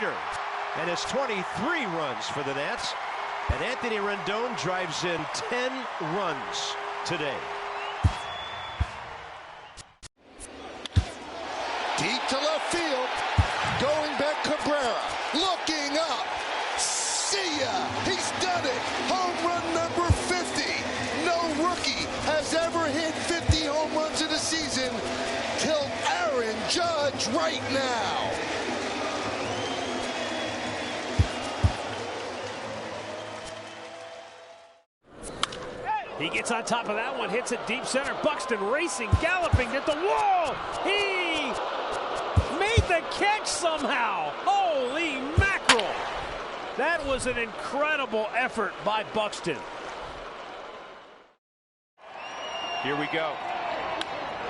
pointer. And it's 23 runs for the Nats. And Anthony Rendon drives in 10 runs today. Deep to left field. Going back Cabrera. Looking up. See ya. He's done it. Home run number 50. No rookie has ever hit 50 home runs in a season till Aaron Judge right now. He gets on top of that one, hits it deep center. Buxton racing, galloping at the wall. He made the catch somehow. Holy mackerel. That was an incredible effort by Buxton. Here we go.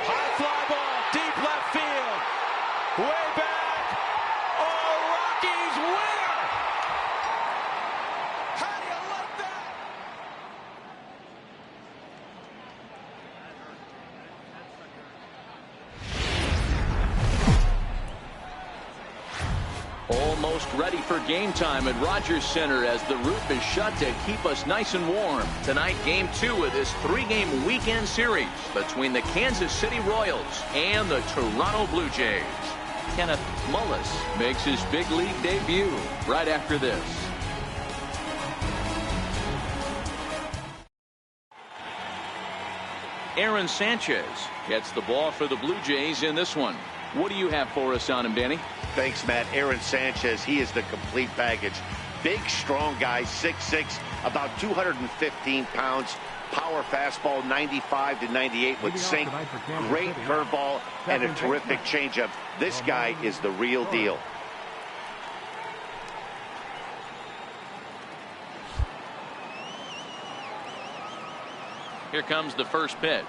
High fly ball, deep left field. Way back. Oh, Rockies winner. How do you like that? Almost ready for game time at Rogers Center as the roof is shut to keep us nice and warm. Tonight, game 2 of this 3-game weekend series between the Kansas City Royals and the Toronto Blue Jays. Kenneth Mullis makes his big league debut right after this. Aaron Sanchez gets the ball for the Blue Jays in this one. What do you have for us on him, Danny? Thanks, Matt. Aaron Sanchez, he is the complete package. Big, strong guy, 6'6", about 215 pounds. Power fastball, 95 to 98 with sink. Great curveball and a terrific changeup. This guy is the real deal. Here comes the first pitch.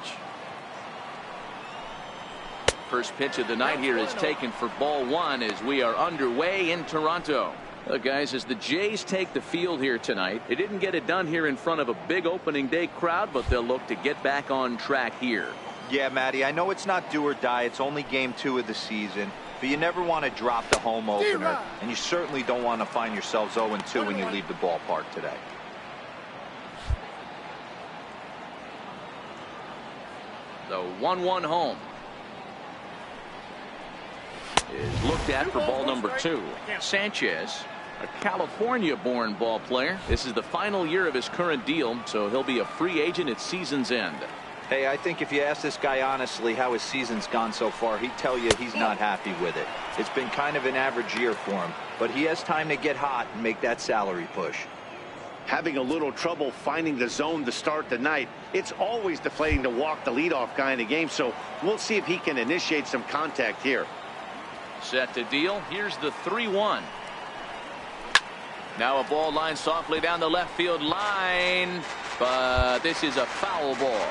First pitch of the night here is taken for ball 1 as we are underway in Toronto. Look, guys, as the Jays take the field here tonight, they didn't get it done here in front of a big opening day crowd, but they'll look to get back on track here. Yeah, Matty, I know it's not do or die. It's only game 2 of the season, but you never want to drop the home opener, and you certainly don't want to find yourselves 0-2 when you leave the ballpark today. The 1-1 home is looked at for ball number 2. Sanchez, a California-born ball player. This is the final year of his current deal, so he'll be a free agent at season's end. Hey, I think if you ask this guy honestly how his season's gone so far, he'd tell you he's not happy with it. It's been kind of an average year for him, but he has time to get hot and make that salary push. Having a little trouble finding the zone to start the night. It's always deflating to walk the leadoff guy in the game, so we'll see if he can initiate some contact here. Set to deal. Here's the 3-1. Now a ball line softly down the left field line, but this is a foul ball.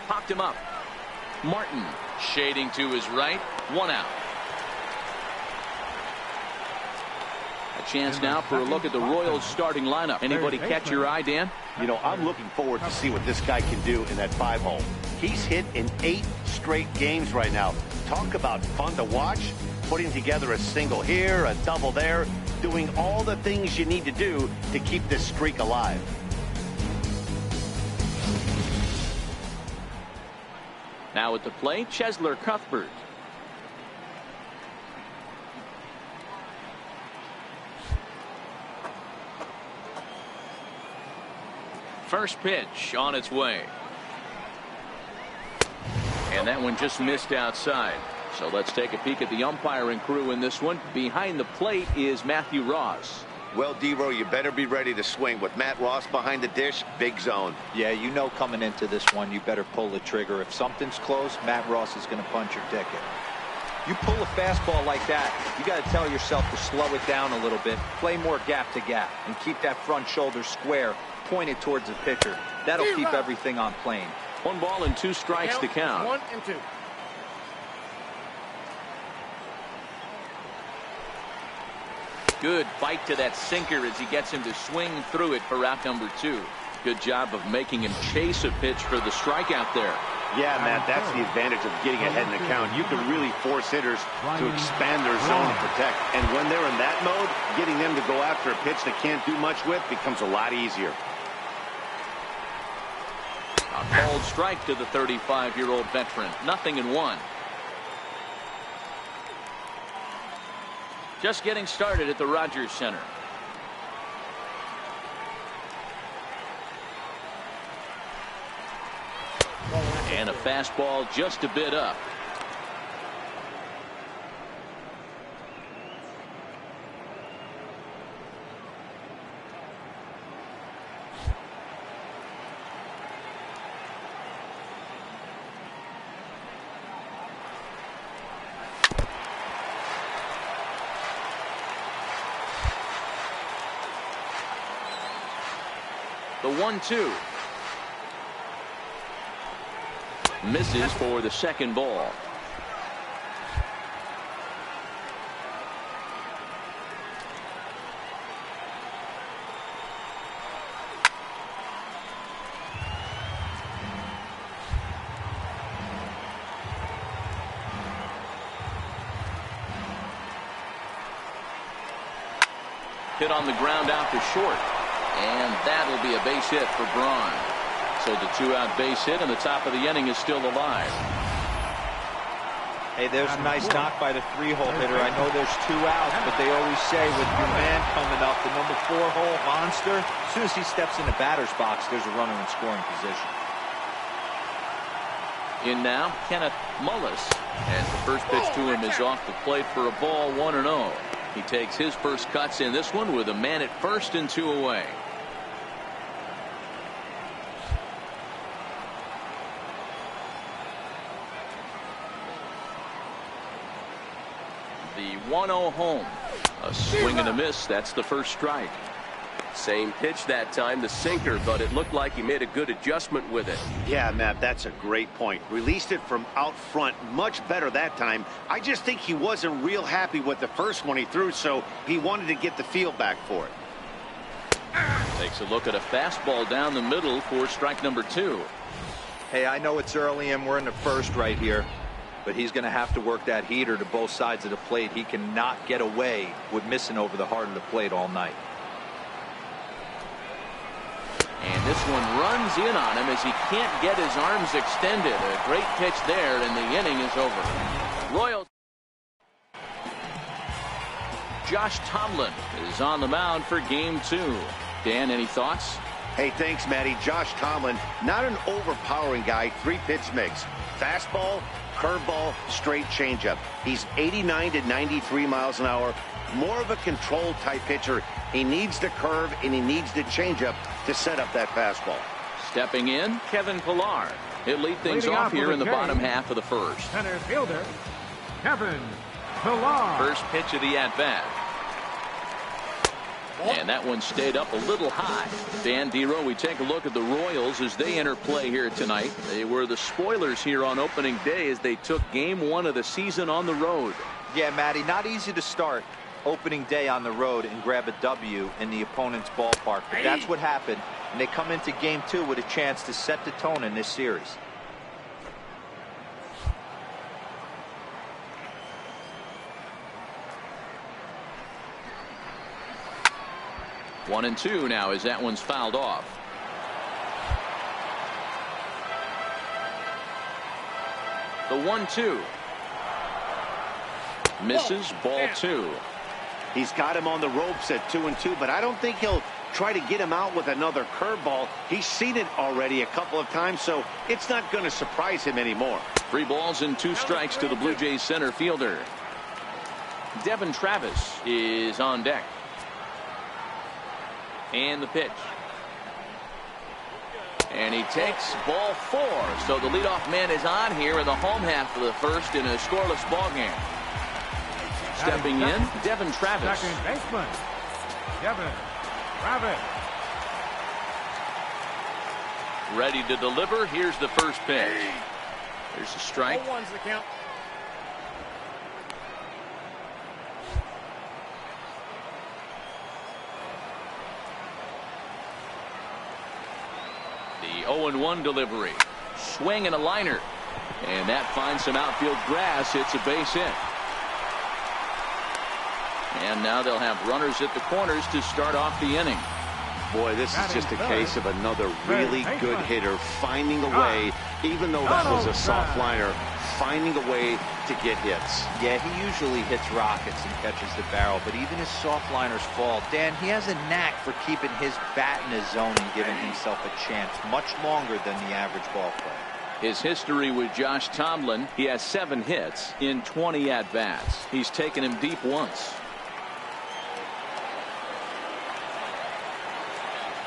Popped him up. Martin shading to his right. 1 out. A chance now for a look at the Royals starting lineup. Anybody catch your eye, Dan? You know, I'm looking forward to see what this guy can do in that 5-hole. He's hit in 8 straight games right now. Talk about fun to watch. Putting together a single here, a double there, doing all the things you need to do to keep this streak alive. Now at the plate, Chesler Cuthbert. First pitch on its way. And that one just missed outside. So let's take a peek at the umpiring crew in this one. Behind the plate is Matthew Ross. Well, D-Row, you better be ready to swing. With Matt Ross behind the dish, big zone. Yeah, you know coming into this one, you better pull the trigger. If something's close, Matt Ross is going to punch your ticket. You pull a fastball like that, you got to tell yourself to slow it down a little bit, play more gap to gap, and keep that front shoulder square, pointed towards the pitcher. That'll keep everything on plane. 1 ball and 2 strikes to count. 1-2. Good bite to that sinker as he gets him to swing through it for out number 2. Good job of making him chase a pitch for the strikeout there. Yeah, Matt, that's the advantage of getting ahead in the count. You can really force hitters to expand their zone and protect. And when they're in that mode, getting them to go after a pitch they can't do much with becomes a lot easier. A called strike to the 35-year-old veteran. 0-1. Just getting started at the Rogers Center. And a fastball just a bit up. The 1-2. Misses for the second ball. Hit on the ground out to short. And that'll be a base hit for Braun. So the 2-out base hit and the top of the inning is still alive. Hey, there's a nice knock by the 3-hole hitter. I know there's 2 outs, but they always say with your man coming up, the number 4-hole monster, as soon as he steps in the batter's box, there's a runner in scoring position. In now, Kenneth Mullis. As the first pitch to him is off the plate for a ball, 1-0. He takes his first cuts in this one with a man at first and 2 away. The 1-0 home. A swing and a miss. That's the first strike. Same pitch that time, the sinker, but it looked like he made a good adjustment with it. Yeah, Matt, that's a great point. Released it from out front much better that time. I just think he wasn't real happy with the first one he threw, so he wanted to get the feel back for it. Takes a look at a fastball down the middle for strike number 2. Hey, I know it's early and we're in the first right here, but he's going to have to work that heater to both sides of the plate. He cannot get away with missing over the heart of the plate all night. And this one runs in on him as he can't get his arms extended. A great pitch there, and the inning is over. Royals. Josh Tomlin is on the mound for game 2. Dan, any thoughts? Hey, thanks, Matty. Josh Tomlin, not an overpowering guy, 3-pitch mix. Fastball, curveball, straight changeup. He's 89 to 93 miles an hour. More of a control type pitcher. He needs the curve and he needs the changeup to set up that fastball. Stepping in, Kevin Pillar. He'll lead things off here in the bottom half of the first. Center fielder, Kevin Pillar. First pitch of the at-bat. And that one stayed up a little high. Dan Dero, we take a look at the Royals as they enter play here tonight. They were the spoilers here on opening day as they took game 1 of the season on the road. Yeah, Matty, not easy to start opening day on the road and grab a W in the opponent's ballpark. But that's what happened, and they come into game 2 with a chance to set the tone in this series. One and 2 now as that one's fouled off. The 1-2. Misses, ball 2. He's got him on the ropes at 2-2, but I don't think he'll try to get him out with another curveball. He's seen it already a couple of times, so it's not going to surprise him anymore. 3 balls and 2 strikes to the Blue Jays center fielder. Devin Travis is on deck. And the pitch. And he takes ball 4. So the leadoff man is on here in the home half of the first in a scoreless ball game. Stepping in, Devin Travis. Second baseman, Devin Travis. Ready to deliver. Here's the first pitch. There's a strike. 0-1's the count. The 0-1 delivery. Swing and a liner. And that finds some outfield grass. It's a base hit. And now they'll have runners at the corners to start off the inning. Boy, this is just a case of another really good hitter finding a way, even though that was a soft liner, finding a way to get hits. Yeah, he usually hits rockets and catches the barrel, but even his soft liners fall. Dan, he has a knack for keeping his bat in his zone and giving himself a chance much longer than the average ball player. His history with Josh Tomlin, he has 7 hits in 20 at-bats. He's taken him deep once.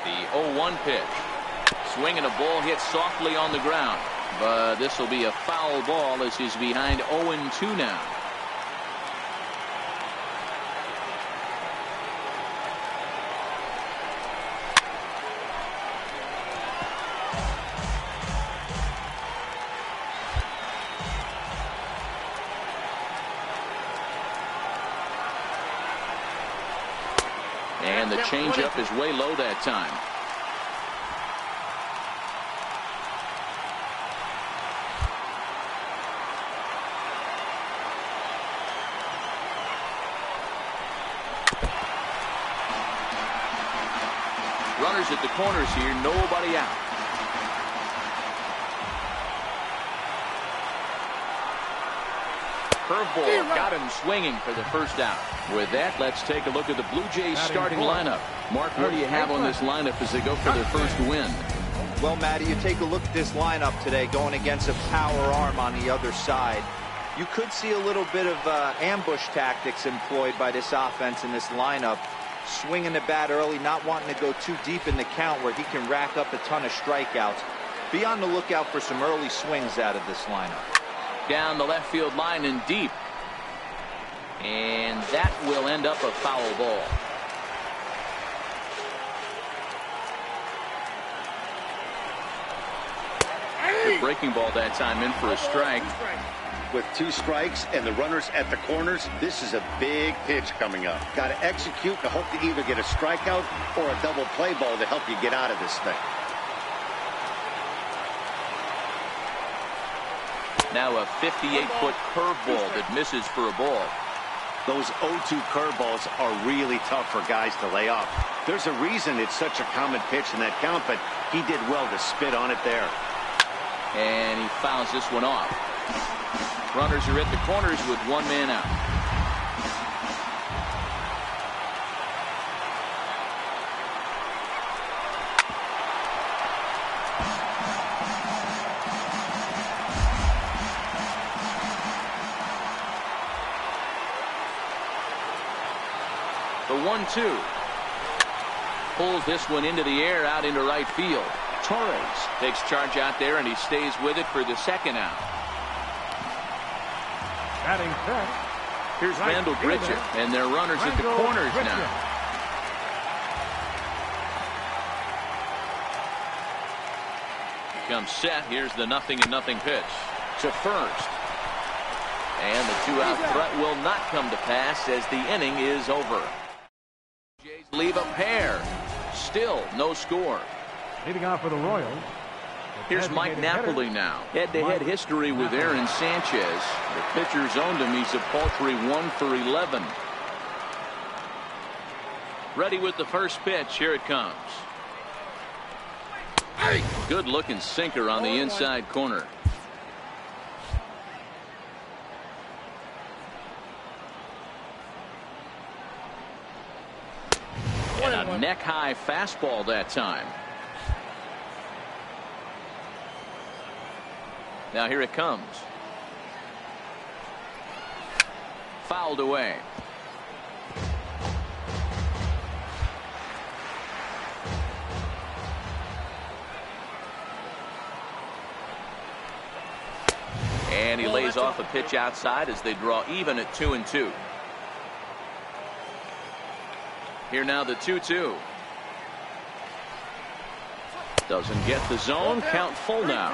The 0-1 pitch. Swing and a ball hit softly on the ground. But this will be a foul ball as he's behind 0-2 now. And the changeup is way low that time. Runners at the corners here, nobody out. Curveball got him swinging for the first out. With that, let's take a look at the Blue Jays starting lineup. Mark, what do you have on this lineup as they go for their first win? Well, Matty, you take a look at this lineup today going against a power arm on the other side. You could see a little bit of ambush tactics employed by this offense in this lineup. Swinging the bat early, not wanting to go too deep in the count where he can rack up a ton of strikeouts. Be on the lookout for some early swings out of this lineup. Down the left field line and deep. And that will end up a foul ball. The breaking ball that time in for a strike. With 2 strikes and the runners at the corners, this is a big pitch coming up. Got to execute to hope to either get a strikeout or a double play ball to help you get out of this thing. Now a 58-foot curveball that misses for a ball. Those 0-2 curveballs are really tough for guys to lay off. There's a reason it's such a common pitch in that count, but he did well to spit on it there. And he fouls this one off. Runners are at the corners with 1 man out. The 1-2. Pulls this one into the air out into right field. Torres takes charge out there and he stays with it for the second out. Batting set. Here's Randall Gritcher, and their runners at the corners now. Comes set. Here's the 0-0 pitch to first. And the 2-out threat will not come to pass as the inning is over. Jays leave a pair. Still no score. Leading off for the Royals. Here's Mike Napoli now. Head-to-head history with Aaron Sanchez. The pitcher's owned him. He's a paltry 1 for 11. Ready with the first pitch. Here it comes. Good looking sinker on the inside corner. And a neck-high fastball that time. Now here it comes. Fouled away. And he lays off a pitch outside as they draw even at 2-2. Here now the 2-2. Doesn't get the zone. Count full now.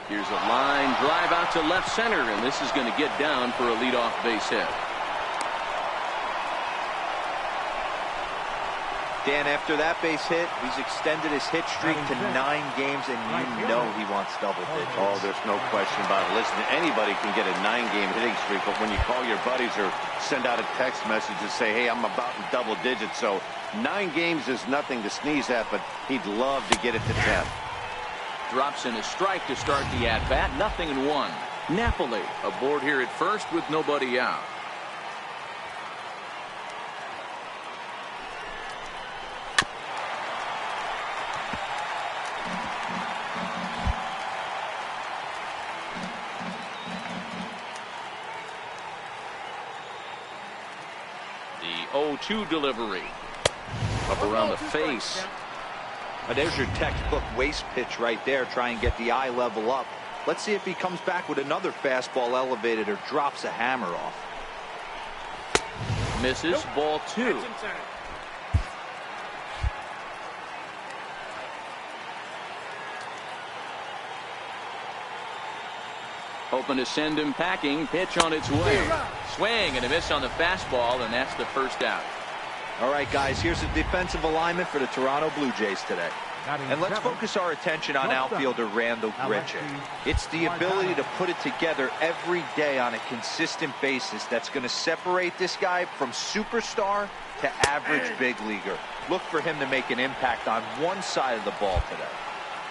Here's a line drive out to left center, and this is going to get down for a leadoff base hit. Dan, after that base hit, he's extended his hit streak to 9 games, and you know he wants double digits. Oh, there's no question about it. Listen, anybody can get a 9-game hitting streak, but when you call your buddies or send out a text message and say, hey, I'm about in double digits, so 9 games is nothing to sneeze at, but he'd love to get it to 10. Drops in a strike to start the at-bat. 0-1. Napoli aboard here at first with nobody out. The 0-2 delivery. Up around the face. There's your textbook waste pitch right there. Try and get the eye level up. Let's see if he comes back with another fastball elevated or drops a hammer off. Misses. Ball 2. Hoping to send him packing. Pitch on its way. Swing and a miss on the fastball, and that's the first out. All right, guys, here's the defensive alignment for the Toronto Blue Jays today. And let's focus our attention on outfielder Randall Grichuk. It's the ability to put it together every day on a consistent basis that's going to separate this guy from superstar to average big leaguer. Look for him to make an impact on one side of the ball today.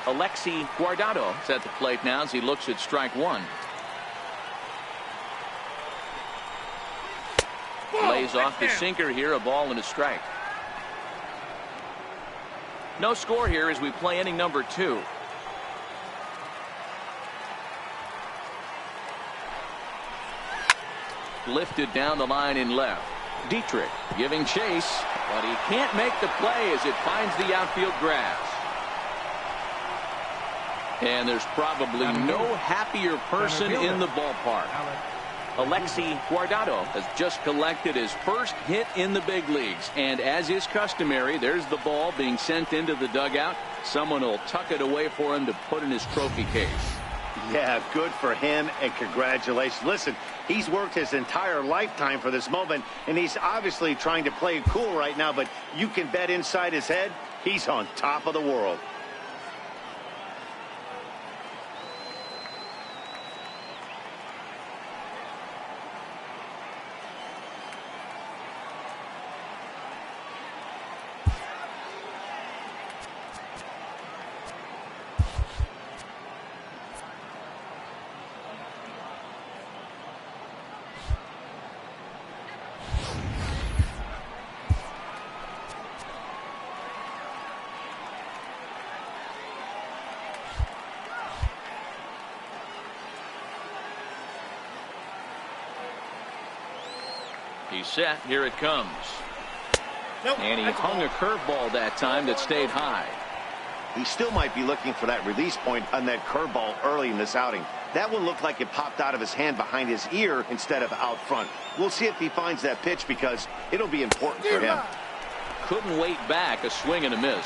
Alexi Guardado is at the plate now as he looks at strike 1. Lays off the sinker here, a ball and a strike. No score here as we play inning number 2. Lifted down the line in left. Dietrich giving chase, but he can't make the play as it finds the outfield grass. And there's probably no happier person in the ballpark. Alexi Guardado has just collected his first hit in the big leagues, and as is customary, there's the ball being sent into the dugout. Someone will tuck it away for him to put in his trophy case. Yeah, good for him, and congratulations. Listen, he's worked his entire lifetime for this moment, and he's obviously trying to play it cool right now, but you can bet inside his head, he's on top of the world. He's set. Here it comes. And he hung a curveball that time that stayed high. He still might be looking for that release point on that curveball early in this outing. That one looked like it popped out of his hand behind his ear instead of out front. We'll see if he finds that pitch because it'll be important for him. Couldn't wait back. A swing and a miss.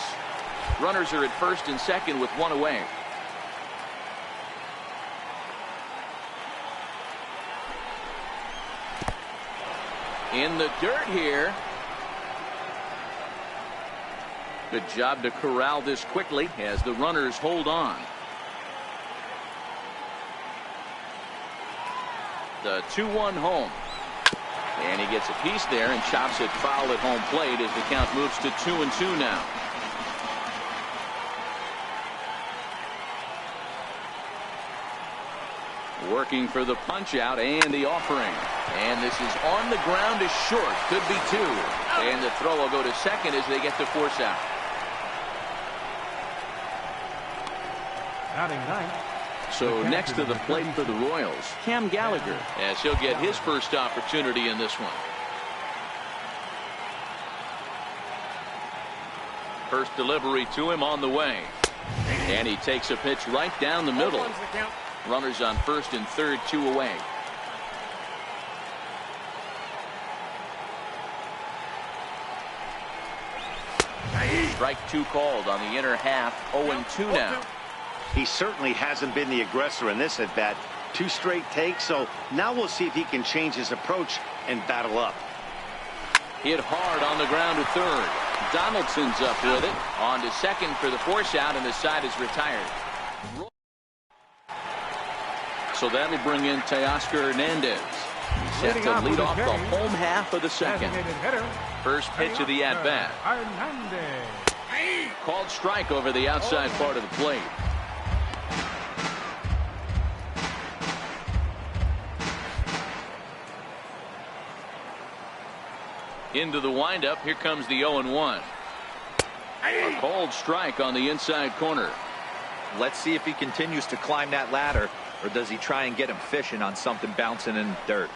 Runners are at first and second with one away. In the dirt here. Good job to corral this quickly as the runners hold on. The 2-1 home. And he gets a piece there and chops it foul at home plate as the count moves to 2-2 now. Working for the punch out and the offering. And this is on the ground is short. Could be 2. And the throw will go to second as they get the force out. So next to the plate for the Royals, Cam Gallagher, as he'll get his first opportunity in this one. First delivery to him on the way. And he takes a pitch right down the middle. Runners on first and third, 2 away. Strike 2 called on the inner half. 0-2 now. He certainly hasn't been the aggressor in this at bat. 2 straight takes, so now we'll see if he can change his approach and battle up. Hit hard on the ground to third. Donaldson's up with it. On to second for the force out, and the side is retired. So that'll bring in Teoscar Hernandez. He's set to lead off the home half of the second. First pitch of the at-bat. Called strike over the outside part of the plate. Into the windup. Here comes the 0-1. A cold strike on the inside corner. Let's see if he continues to climb that ladder, or does he try and get him fishing on something bouncing in the dirt?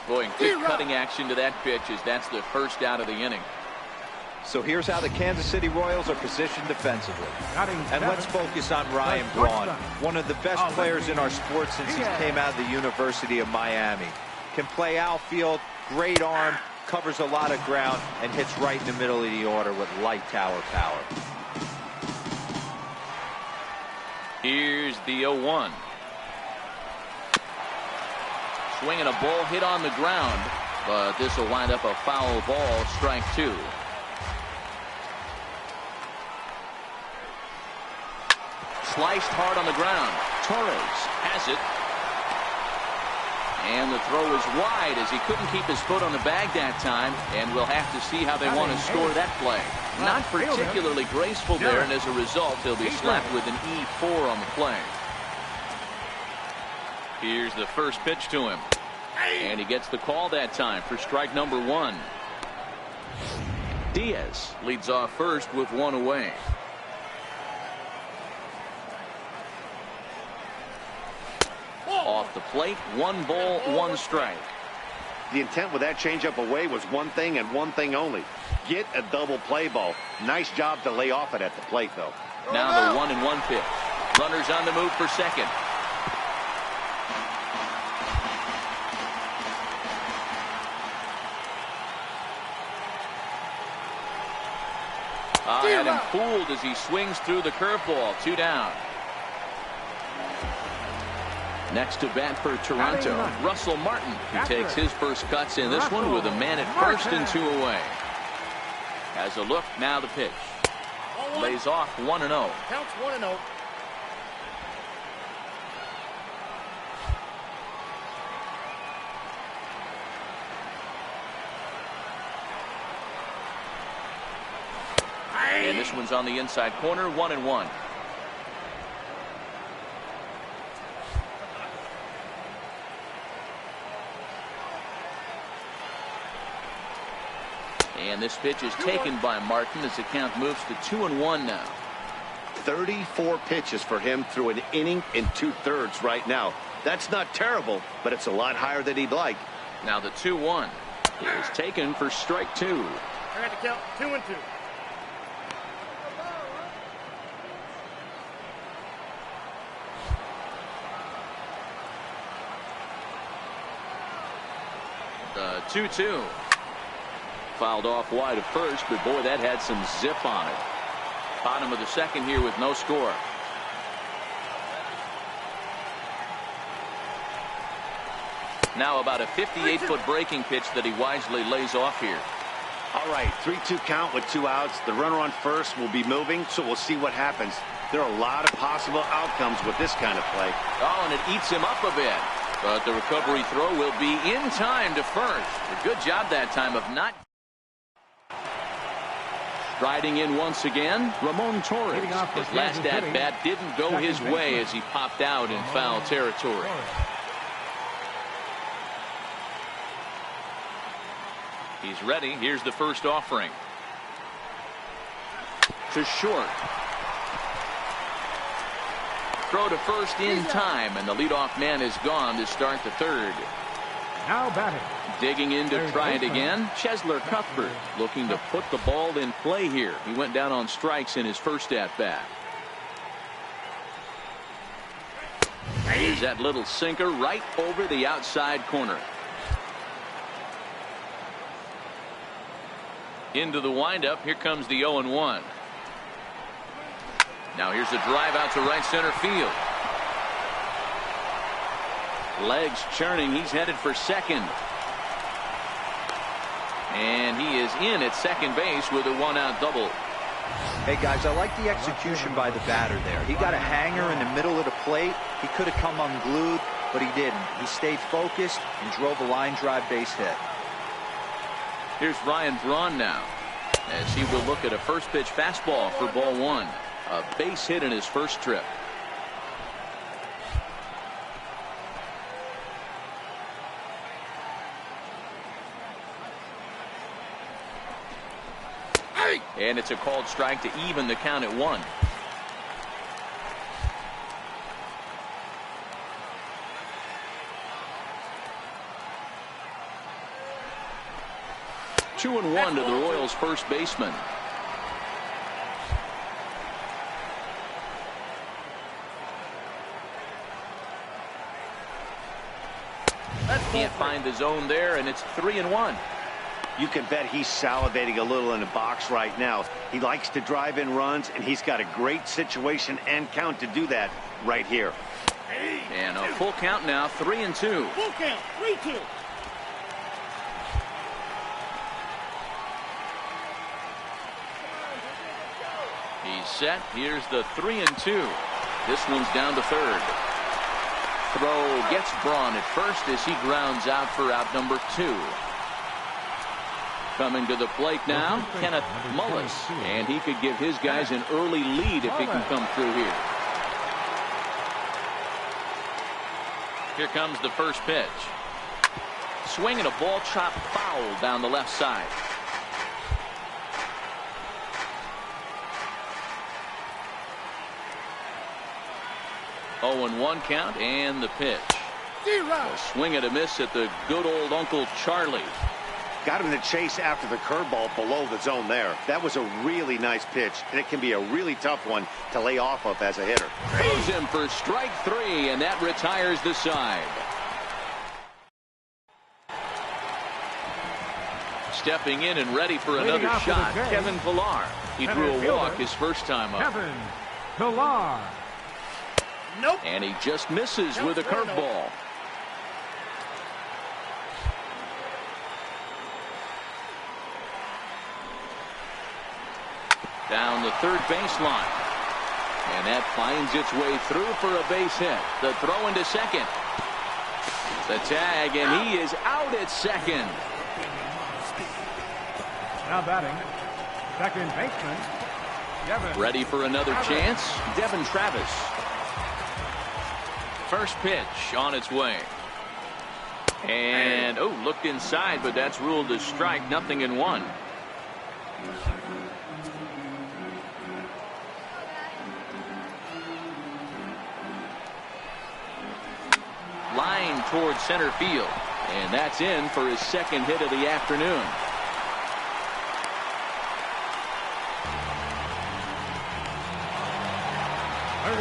Boy, good cutting action to that pitch as that's the first out of the inning. So here's how the Kansas City Royals are positioned defensively. And let's focus on Ryan Braun, one of the best players in our sport since he came out of the University of Miami. Can play outfield, great arm, covers a lot of ground, and hits right in the middle of the order with light tower power. Here's the 0-1. Swinging a ball hit on the ground, but this will wind up a foul ball, strike two. Sliced hard on the ground. Torres has it. And the throw is wide as he couldn't keep his foot on the bag that time, and we'll have to see how they want to score that play. Not particularly graceful there, and as a result, he'll be slapped with an E4 on the play. Here's the first pitch to him. And he gets the call that time for strike number one. Diaz leads off first with one away. Off the plate, 1 ball, 1 strike. The intent with that changeup away was one thing and one thing only. Get a double play ball. Nice job to lay off it at the plate, though. Now the 1-1 pitch. Runners on the move for second. Had him fooled as he swings through the curveball. 2 down. Next to bat for Toronto, Russell Martin, who takes his first cuts in this one with a man at first and 2 away. Has a look, now the pitch. Lays off 1-0. Counts 1-0. And this one's on the inside corner, 1-1. And this pitch is taken by Martin as the count moves to 2-1 now. 34 pitches for him through an inning and 2/3 right now. That's not terrible, but it's a lot higher than he'd like. Now the 2-1 is taken for strike 2. I got to count 2-2. The 2-2. Fouled off wide of first, but boy, that had some zip on it. Bottom of the second here with no score. Now about a 58-foot breaking pitch that he wisely lays off here. All right, 3-2 count with 2 outs. The runner on first will be moving, so we'll see what happens. There are a lot of possible outcomes with this kind of play. Oh, and it eats him up a bit. But the recovery throw will be in time to first. A good job that time of not. Striding in once again, Ramon Torres. His last at-bat didn't go his way as he popped out in foul territory. He's ready. Here's the first offering. To short. Throw to first in time, and the leadoff man is gone to start the third. Now batting. Digging in to try it again, Cheslor Cuthbert looking to put the ball in play here. He went down on strikes in his first at-bat. Here's that little sinker right over the outside corner. Into the windup. Here comes the 0-1. Now here's a drive out to right center field. Legs churning. He's headed for second. And he is in at second base with a one-out double. Hey, guys, I like the execution by the batter there. He got a hanger in the middle of the plate. He could have come unglued, but he didn't. He stayed focused and drove a line drive base hit. Here's Ryan Braun now, as he will look at a first pitch fastball for ball one. A base hit in his first trip. And it's a called strike to even the count at 1. Two and one to the Royals' first baseman. Can't find the zone there, and it's 3-1. You can bet he's salivating a little in the box right now. He likes to drive in runs, and he's got a great situation and count to do that right here. And a full count now, 3-2. Full count, 3-2. He's set. Here's the 3-2. This one's down to third. Throw gets Braun at first as he grounds out for out number 2. Coming to the plate now, Kenneth Mullis, and he could give his guys an early lead if he can come through here. Here comes the first pitch. Swinging a ball chopped foul down the left side. Oh, and 1 count, and the pitch. A swing and a miss at the good old Uncle Charlie. Got him to chase after the curveball below the zone there. That was a really nice pitch, and it can be a really tough one to lay off of as a hitter. Throws him for strike 3, and that retires the side. Stepping in and ready for another shot, Kevin Pillar. He drew a walk his first time up. Kevin Pillar. Nope. And he just misses with a curveball. Down the third baseline. And that finds its way through for a base hit. The throw into second. The tag, and he is out at second. Now batting, second baseman, Devin. Ready for another chance, Devin Travis. First pitch on its way. And, oh, looked inside, but that's ruled a strike, 0-1. Line towards center field. And that's in for his second hit of the afternoon.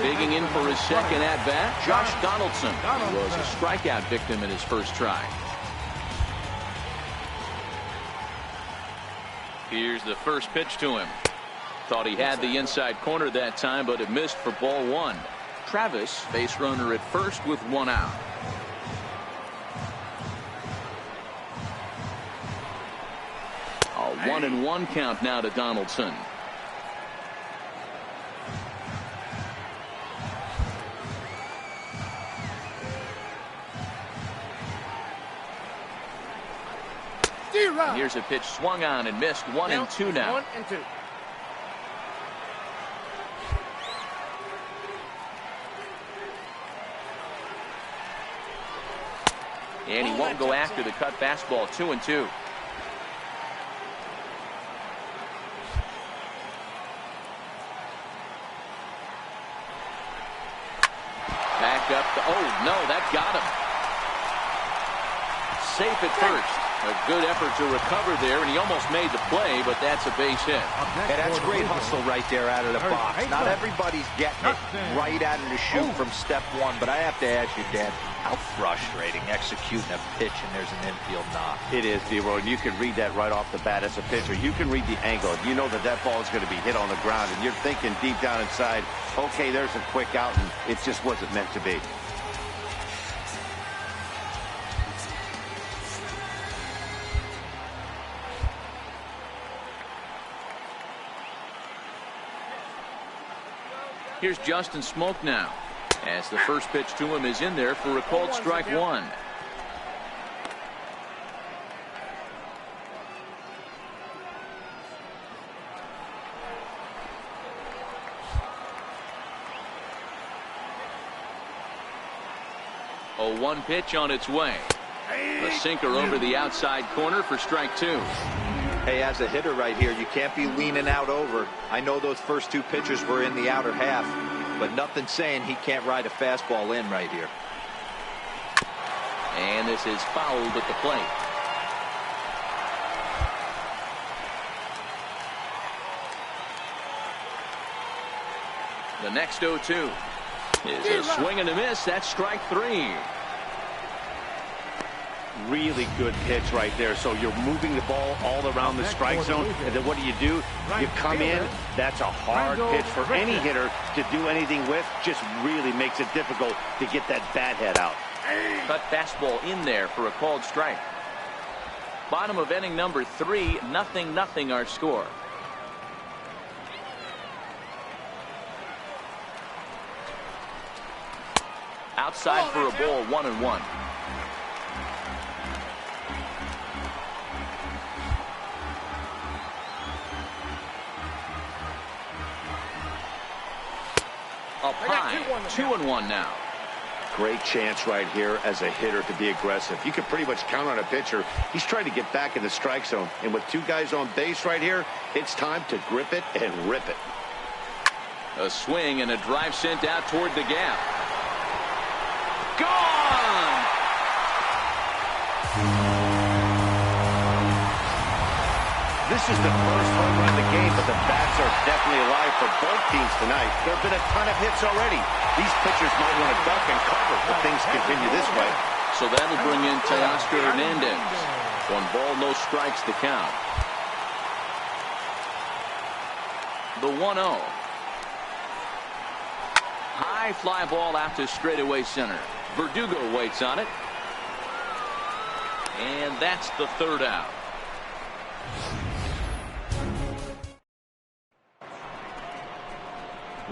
Digging in for his second at-bat, Josh Donaldson was a strikeout victim in his first try. Here's the first pitch to him. Thought he had the inside corner that time, but it missed for ball 1. Travis, base runner at first with 1 out. A 1-1 count now to Donaldson. Here's a pitch swung on and missed. 1-2 now. 1-2. And he won't go after the cut fastball. 2-2. Back up. Oh, no, that got him. Safe at first. A good effort to recover there, and he almost made the play, but that's a base hit. And that's great hustle right there out of the box. Not everybody's getting it right out of the chute from step 1, but I have to ask you, Dad, how frustrating executing a pitch and there's an infield knock. It is, D-Roy. You can read that right off the bat as a pitcher. You can read the angle. You know that that ball is going to be hit on the ground, and you're thinking deep down inside, okay, there's a quick out, and it just wasn't meant to be. Here's Justin Smoke now, as the first pitch to him is in there for a called strike one. A 1 pitch on its way. The sinker over the outside corner for strike two. Hey, as a hitter right here, you can't be leaning out over. I know those first 2 pitches were in the outer half, but nothing saying he can't ride a fastball in right here. And this is fouled at the plate. The next 0-2 is a swing and a miss. That's strike three. Really good pitch right there. So you're moving the ball all around the strike zone, and then what do? You come in. That's a hard pitch for any hitter to do anything with. Just really makes it difficult to get that bat head out. Cut fastball in there for a called strike. Bottom of inning number 3, 0-0 our score. Outside for a ball, 1-1. Up high, 2-1 now. Great chance right here as a hitter to be aggressive. You can pretty much count on a pitcher. He's trying to get back in the strike zone. And with 2 guys on base right here, it's time to grip it and rip it. A swing and a drive sent out toward the gap. Gone! This is the first home run of the game, but the bats are definitely alive for both teams tonight. There have been a ton of hits already. These pitchers might want to duck and cover if things continue this way. So that'll bring in Teoscar Hernandez. 1 ball, no strikes to count. The 1-0. High fly ball out to straightaway center. Verdugo waits on it. And that's the 3rd out.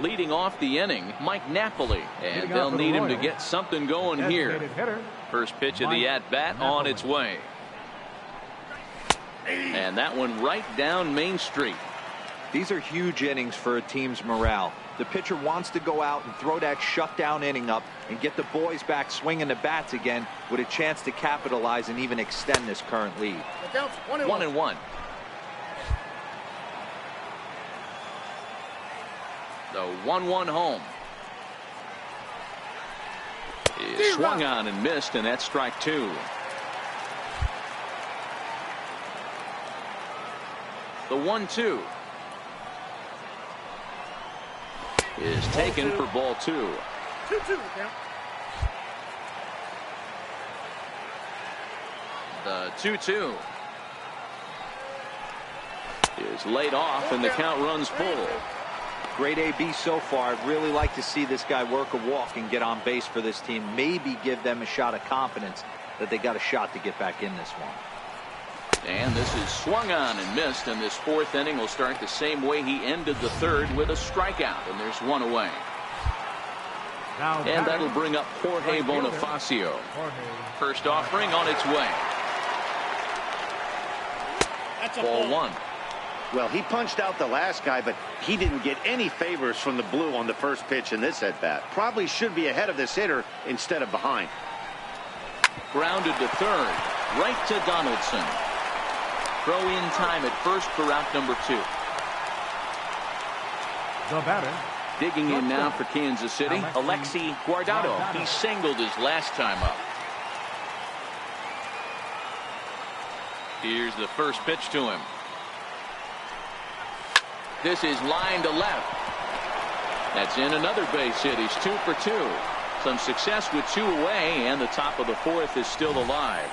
Leading off the inning, Mike Napoli, and they'll need him to get something going here. First pitch of the at-bat on its way. And that one right down Main Street. These are huge innings for a team's morale. The pitcher wants to go out and throw that shutdown inning up and get the boys back swinging the bats again with a chance to capitalize and even extend this current lead. 1-1. The 1-1 home is swung on and missed, and that's strike two. The 1-2 is taken for ball 2. 2-2 count. The 2-2 is laid off, and the count runs full. Great AB so far. I'd really like to see this guy work a walk and get on base for this team. Maybe give them a shot of confidence that they got a shot to get back in this one. And this is swung on and missed, and this 4th inning will start the same way he ended the 3rd with a strikeout, and there's 1 away. And that'll bring up Jorge Bonifacio. First offering on its way. Ball 1. Well, he punched out the last guy, but he didn't get any favors from the blue on the first pitch in this at-bat. Probably should be ahead of this hitter instead of behind. Grounded to 3rd. Right to Donaldson. Throw in time at first for out number 2. The batter. Digging in now for Kansas City, Alexi Guardado. He singled his last time up. Here's the first pitch to him. This is line to left. That's in another base hit. He's 2 for 2. Some success with 2 away, and the top of the 4th is still alive.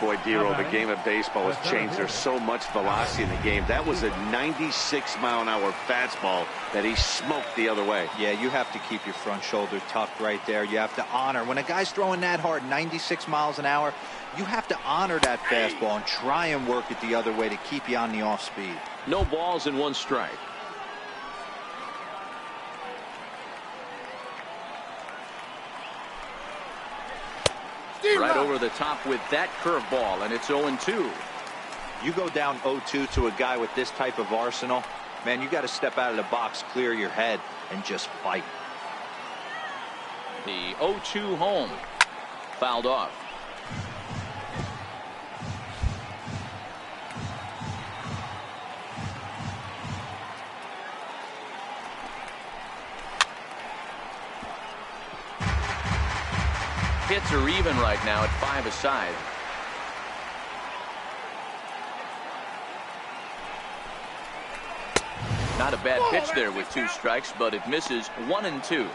Boy, Dero, the game of baseball has changed. There's so much velocity in the game. That was a 96-mile-an-hour fastball that he smoked the other way. Yeah, you have to keep your front shoulder tucked right there. You have to honor. When a guy's throwing that hard, 96 miles an hour, you have to honor that fastball and try and work it the other way to keep you on the off speed. No balls and 1 strike. Right over the top with that curveball, and it's 0-2. You go down 0-2 to a guy with this type of arsenal, man, you got to step out of the box, clear your head, and just fight. The 0-2 home. Fouled off. Hits are even right now at 5 aside. Not a bad pitch there with 2 strikes, but it misses 1-2.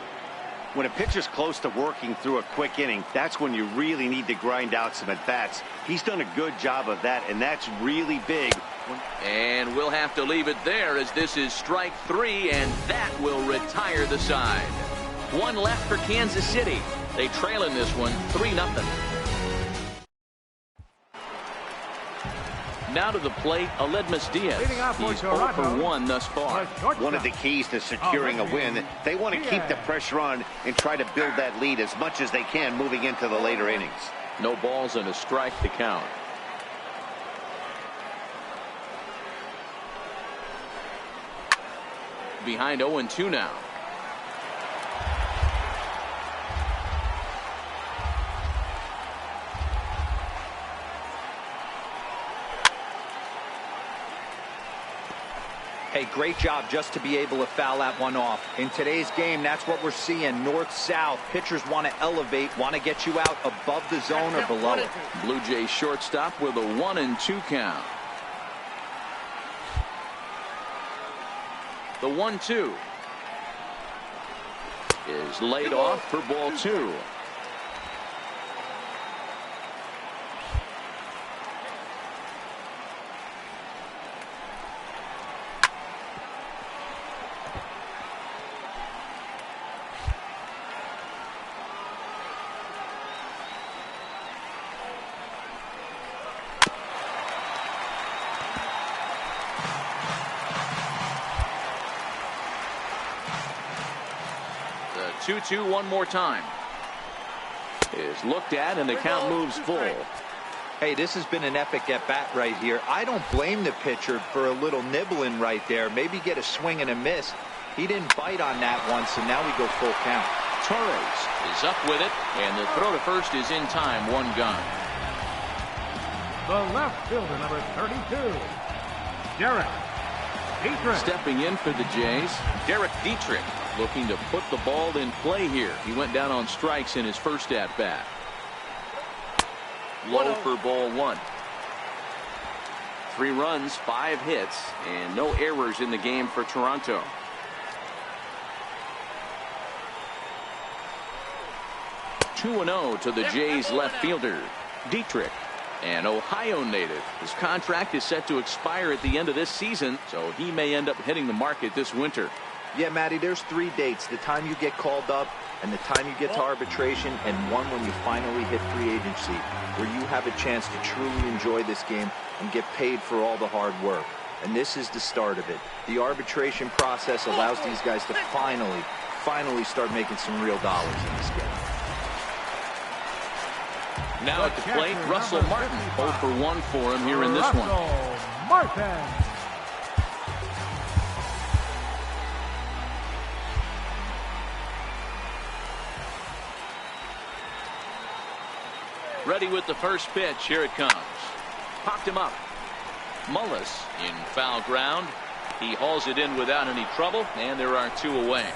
When a pitcher's close to working through a quick inning, that's when you really need to grind out some at-bats. He's done a good job of that, and that's really big. And we'll have to leave it there as this is strike 3, and that will retire the side. 1 left for Kansas City. They trail in this one 3-0. Now to the plate, Aledmus Diaz. He's 0 for 1 thus far. One of the keys to securing a win, they want to keep the pressure on and try to build that lead as much as they can moving into the later innings. No balls and a strike to count. Behind 0-2 now. Hey, great job just to be able to foul that one off. In today's game, that's what we're seeing. North-south. Pitchers want to elevate, want to get you out above the zone or below it. Blue Jays shortstop with a 1-2 count. The 1-2 is laid off for ball 2. The 2-2 one more time is looked at, and the count moves full. Hey, this has been an epic at-bat right here. I don't blame the pitcher for a little nibbling right there. Maybe get a swing and a miss. He didn't bite on that one, so now we go full count. Torres is up with it, and the throw to first is in time. 1 gone. The left fielder, number 32, Derek Dietrich. Stepping in for the Jays, Derek Dietrich, looking to put the ball in play here. He went down on strikes in his first at-bat. Low for ball 1. 3 runs, 5 hits, and no errors in the game for Toronto. (2-0) to the Jays left fielder, Dietrich, an Ohio native. His contract is set to expire at the end of this season, so he may end up hitting the market this winter. Yeah, Matty, there's 3 dates. The time you get called up, and the time you get to arbitration, and one when you finally hit free agency, where you have a chance to truly enjoy this game and get paid for all the hard work. And this is the start of it. The arbitration process allows these guys to finally start making some real dollars in this game. Now at the plate, Russell Martin. 0 for 1 for him here in this one. Martin. Ready with the first pitch. Here it comes. Popped him up. Mullis in foul ground. He hauls it in without any trouble, and there are 2 away.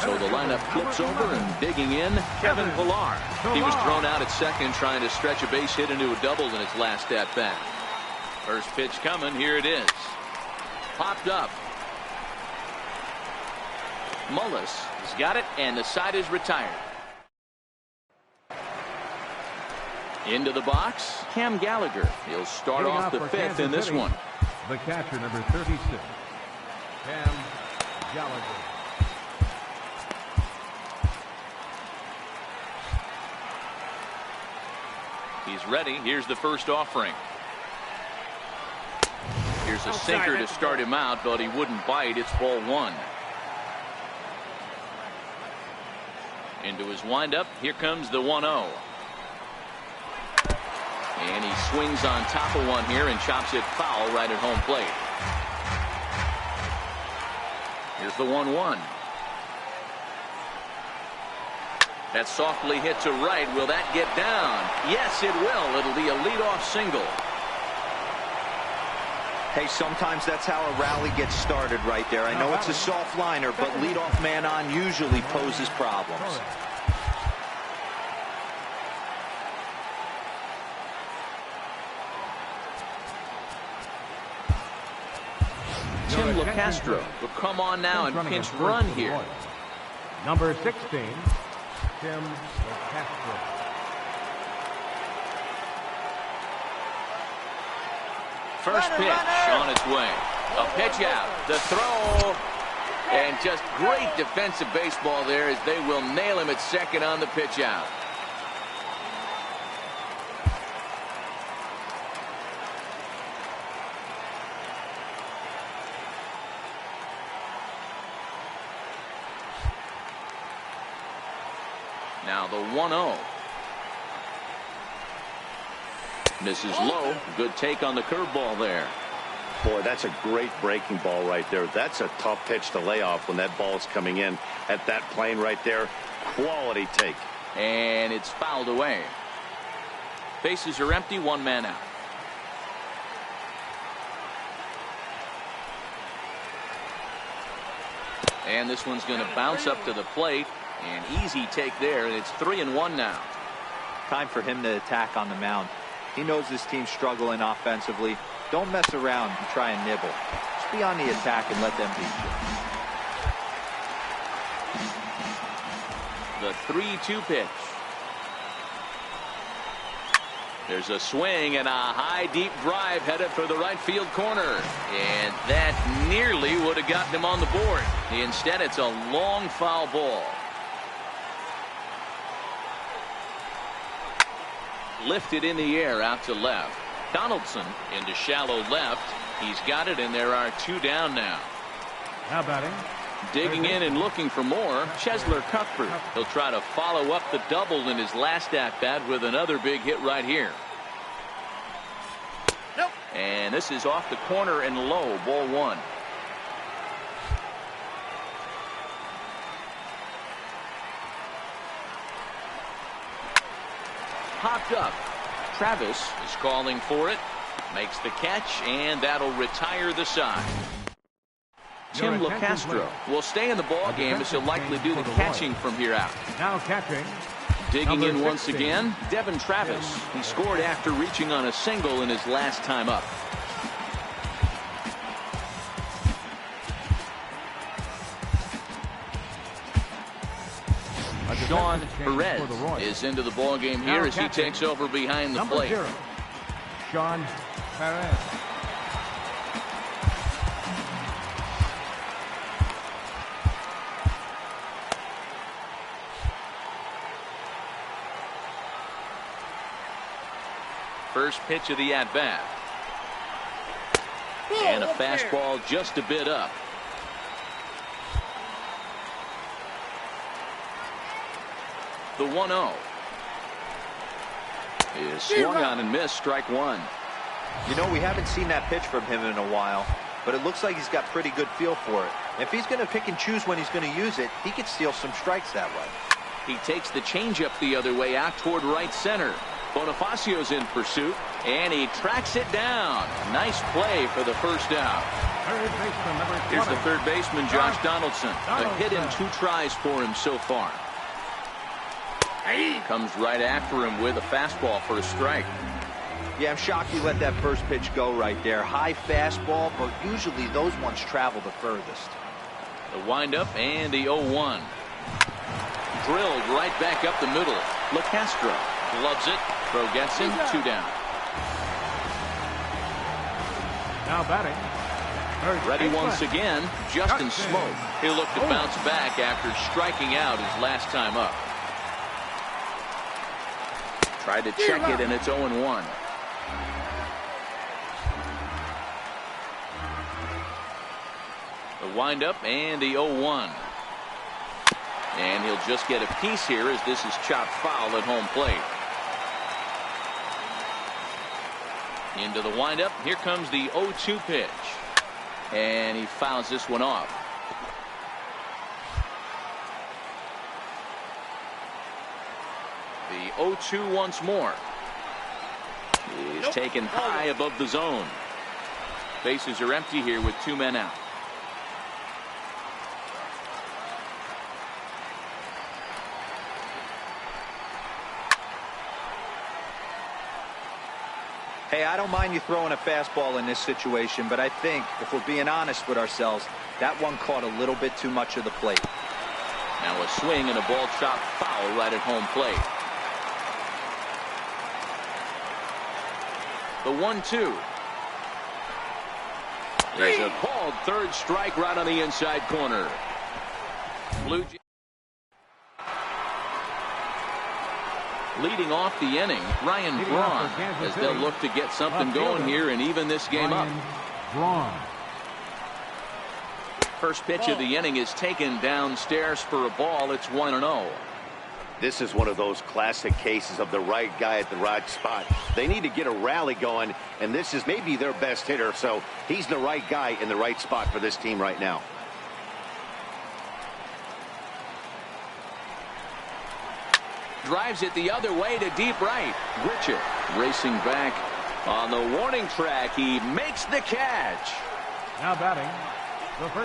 So the lineup flips over, and digging in, Kevin Pillar. He was thrown out at second trying to stretch a base hit into a double in his last at-bat. First pitch coming. Here it is. Popped up. Mullis has got it, and the side is retired. Into the box, Cam Gallagher. He'll start off the 5th in this one. The catcher, number 36, Cam Gallagher. He's ready. Here's the first offering. Here's a sinker to start him out, but he wouldn't bite. It's ball 1. Into his windup. Here comes the 1-0. And he swings on top of one here and chops it foul right at home plate. Here's the 1-1. That softly hit to right. Will that get down? Yes, it will. It'll be a leadoff single. Hey, sometimes that's how a rally gets started right there. I know it's a soft liner, but leadoff man on usually poses problems. Tim LeCastro will come on now and pinch run here. Number 16, Tim LeCastro. First pitch on its way. A pitch out. The throw. And just great defensive baseball there as they will nail him at second on the pitch out. Now the 1-0. Misses low. Good take on the curveball there. Boy, that's a great breaking ball right there. That's a tough pitch to lay off when that ball's coming in at that plane right there. Quality take. And it's fouled away. Bases are empty. One man out. And this one's going to bounce up to the plate. An easy take there, and it's 3-1 now. Time for him to attack on the mound. He knows this team's struggling offensively. Don't mess around and try and nibble. Just be on the attack and let them beat you. The 3-2 pitch. There's a swing and a high deep drive headed for the right field corner. And that nearly would have gotten him on the board. Instead, it's a long foul ball. Lifted in the air out to left. Donaldson into shallow left. He's got it, and there are two down now. Now batting. Digging in and looking for more, Chesler Cuthbert. He'll try to follow up the double in his last at-bat with another big hit right here. Nope. And this is off the corner and low, ball one. Popped up. Travis is calling for it. Makes the catch, and that'll retire the side. Tim LeCastro will stay in the ball game as he'll likely do the catching from here out. Now catching. Digging in once again, Devin Travis. He scored after reaching on a single in his last time up. Sean Perez is into the ball game here as he takes over behind the plate. Sean Perez. First pitch of the at-bat. And a fastball just a bit up. The 1-0 is swung on and missed, strike one. You know, we haven't seen that pitch from him in a while, but it looks like he's got pretty good feel for it. If he's going to pick and choose when he's going to use it, he could steal some strikes that way. He takes the changeup the other way out toward right center. Bonifacio's in pursuit, and he tracks it down. Nice play for the first out. Here's the third baseman, Josh Donaldson. A hit in 2 tries for him so far. Comes right after him with a fastball for a strike. Yeah, I'm shocked he let that first pitch go right there. High fastball, but usually those ones travel the furthest. The windup and the 0-1. Drilled right back up the middle. LeCastro gloves it. Throw gets him. 2 down. Now batting. Ready once again, Justin Smoke. He'll look to bounce back after striking out his last time up. Tried to check it, and it's 0-1. The windup and the 0-1. And he'll just get a piece here as this is chopped foul at home plate. Into the windup. Here comes the 0-2 pitch. And he fouls this one off. The 0-2 once more. He's taken high above the zone. Bases are empty here with 2 men out. Hey, I don't mind you throwing a fastball in this situation, but I think, if we're being honest with ourselves, that one caught a little bit too much of the plate. Now a swing and a ball chopped foul right at home plate. The 1-2. There's a called third strike right on the inside corner. Blue Jays leading off the inning, Ryan Braun, as they'll look to get something going here and even this game up. First pitch of the inning is taken downstairs for a ball. It's 1-0. This is one of those classic cases of the right guy at the right spot. They need to get a rally going, and this is maybe their best hitter, so he's the right guy in the right spot for this team right now. Drives it the other way to deep right. Grichuk racing back on the warning track. He makes the catch. Now batting.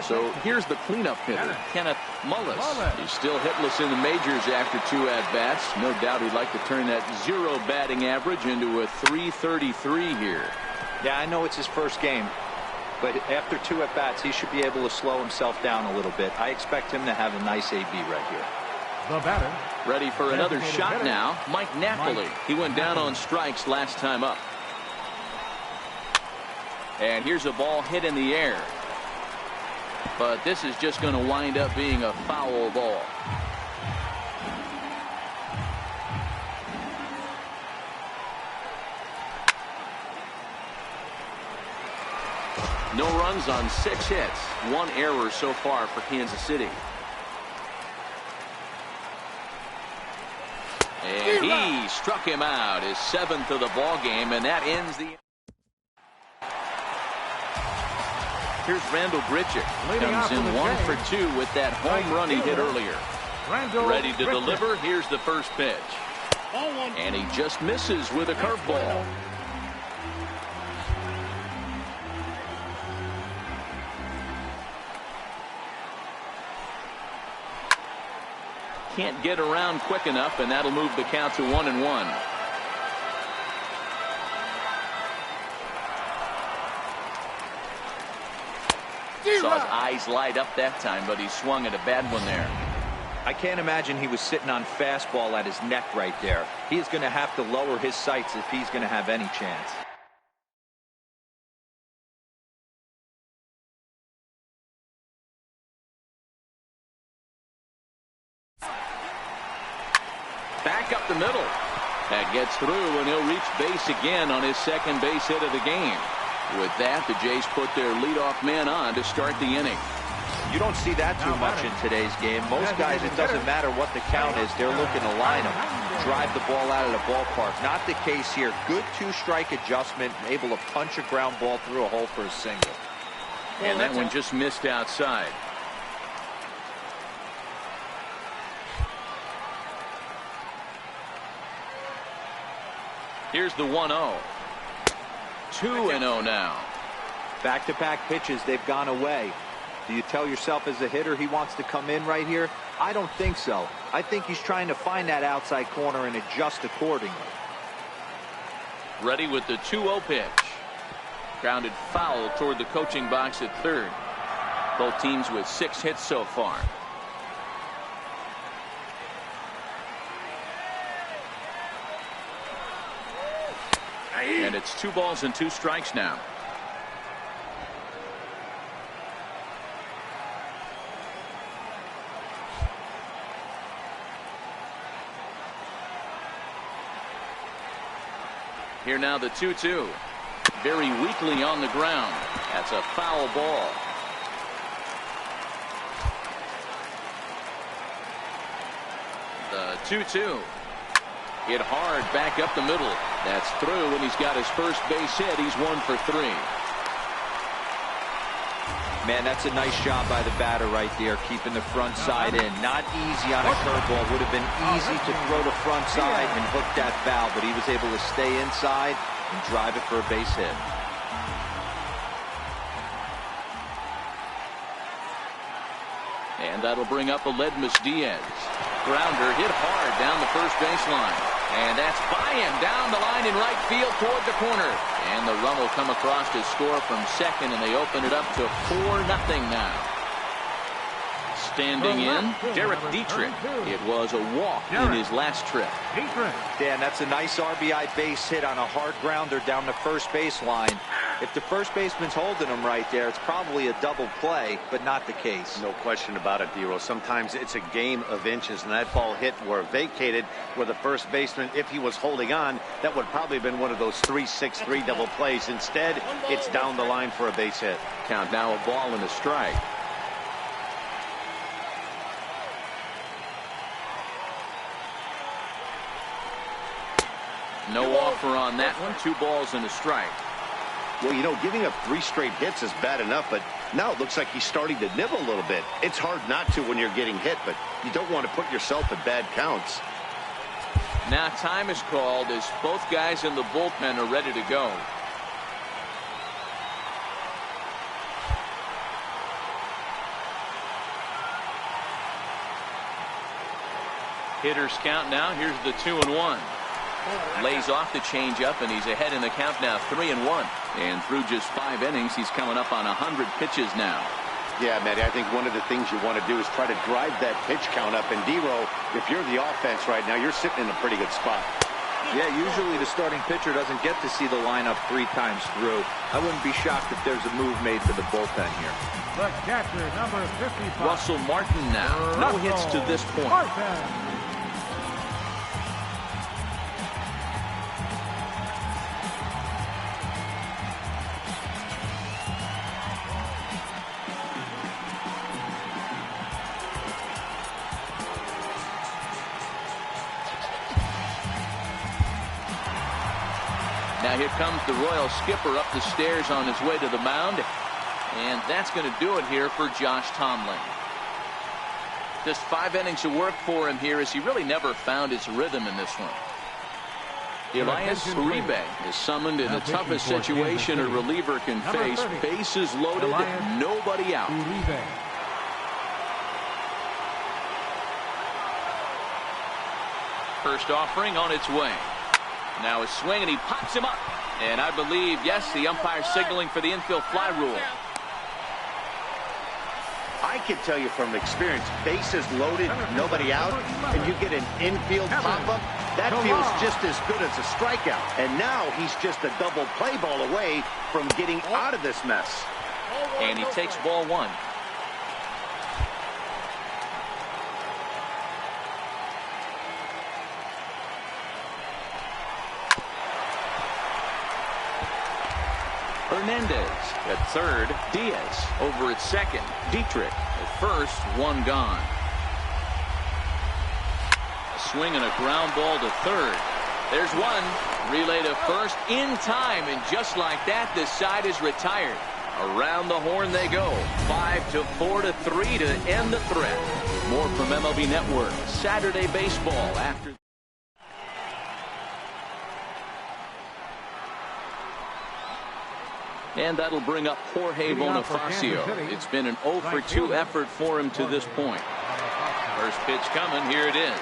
So here's the cleanup hitter, Kenneth Mullis. He's still hitless in the majors after 2 at-bats. No doubt he'd like to turn that 0 batting average into a .333 here. Yeah, I know it's his first game, but after 2 at-bats, he should be able to slow himself down a little bit. I expect him to have a nice AB right here. The batter. Ready for another shot now, Mike Napoli. He went down on strikes last time up. And here's a ball hit in the air. But this is just going to wind up being a foul ball. No runs on 6 hits. 1 error so far for Kansas City. And he struck him out, his 7th of the ball game, and that ends the. Here's Randall Grichuk. Comes in 1 for 2 with that home run he hit earlier. Ready to deliver. Here's the first pitch. And he just misses with a curveball. Can't get around quick enough, and that'll move the count to 1-1. Saw his eyes light up that time, but he swung at a bad one there. I can't imagine he was sitting on fastball at his neck right there. He is going to have to lower his sights if he's going to have any chance. Back up the middle. That gets through, and he'll reach base again on his second base hit of the game. With that, the Jays put their leadoff man on to start the inning. You don't see that too much in today's game. Most guys, it doesn't matter what the count is. They're looking to line them, drive the ball out of the ballpark. Not the case here. Good 2-strike adjustment, able to punch a ground ball through a hole for a single. And that one just missed outside. Here's the 1-0. 2-0 now. Back-to-back pitches, they've gone away. Do you tell yourself as a hitter he wants to come in right here? I don't think so. I think he's trying to find that outside corner and adjust accordingly. Ready with the 2-0 pitch. Grounded foul toward the coaching box at third. Both teams with 6 hits so far. And it's 2 balls and 2 strikes now. Here now the 2-2. Very weakly on the ground. That's a foul ball. 2-2. Hit hard back up the middle. That's through, and he's got his first base hit. He's 1 for 3. Man, that's a nice job by the batter right there, keeping the front side in. Not easy on a curveball. Would have been easy to throw the front side and hook that foul, but he was able to stay inside and drive it for a base hit. And that'll bring up Aledmus Diaz. Grounder hit hard down the first baseline. And that's by him down the line in right field toward the corner. And the run will come across to score from second, and they open it up to 4-0 now. Standing in, Derek Dietrich. It was a walk in his last trip. Dan, that's a nice RBI base hit on a hard grounder down the first baseline. If the first baseman's holding him right there, it's probably a double play, but not the case. No question about it, D-Rose. Sometimes it's a game of inches, and that ball hit where vacated where the first baseman, if he was holding on, that would probably have been one of those 3-6-3 double plays. Instead, it's down the line for a base hit. Count now, a ball and a strike. No offer on that one. 2 balls and a strike. Well, you know, giving up 3 straight hits is bad enough, but now it looks like he's starting to nibble a little bit. It's hard not to when you're getting hit, but you don't want to put yourself in bad counts. Now time is called as both guys in the bullpen are ready to go. Hitters count now. Here's the 2-1. Lays off the changeup, and he's ahead in the count now, 3-1. And through just 5 innings, he's coming up on 100 pitches now. Yeah, Matty, I think one of the things you want to do is try to drive that pitch count up. And D-Row, if you're the offense right now, you're sitting in a pretty good spot. Yeah, usually the starting pitcher doesn't get to see the lineup 3 times through. I wouldn't be shocked if there's a move made for the bullpen here. The catcher, number 55. Russell Martin now. No hits to this point. Now here comes the Royal skipper up the stairs on his way to the mound. And that's going to do it here for Josh Tomlin. Just 5 innings of work for him here as he really never found his rhythm in this one. Elias Uribe is summoned in the toughest situation a reliever can face. Bases loaded, nobody out. First offering on its way. Now a swing, and he pops him up. And I believe, yes, the umpire signaling for the infield fly rule. I can tell you from experience, bases loaded, nobody out, and you get an infield pop-up, that feels just as good as a strikeout. And now he's just a double play ball away from getting out of this mess. And he takes ball 1. Hernandez at third. Diaz over at second. Dietrich at first. 1 gone. A swing and a ground ball to third. There's 1. Relay to first in time, and just like that, this side is retired. Around the horn they go. 5-4 to 3 to end the threat. More from MLB Network. Saturday baseball after. And that'll bring up Jorge Bonifacio. It's been an 0-for-2 effort for him to this point. First pitch coming. Here it is.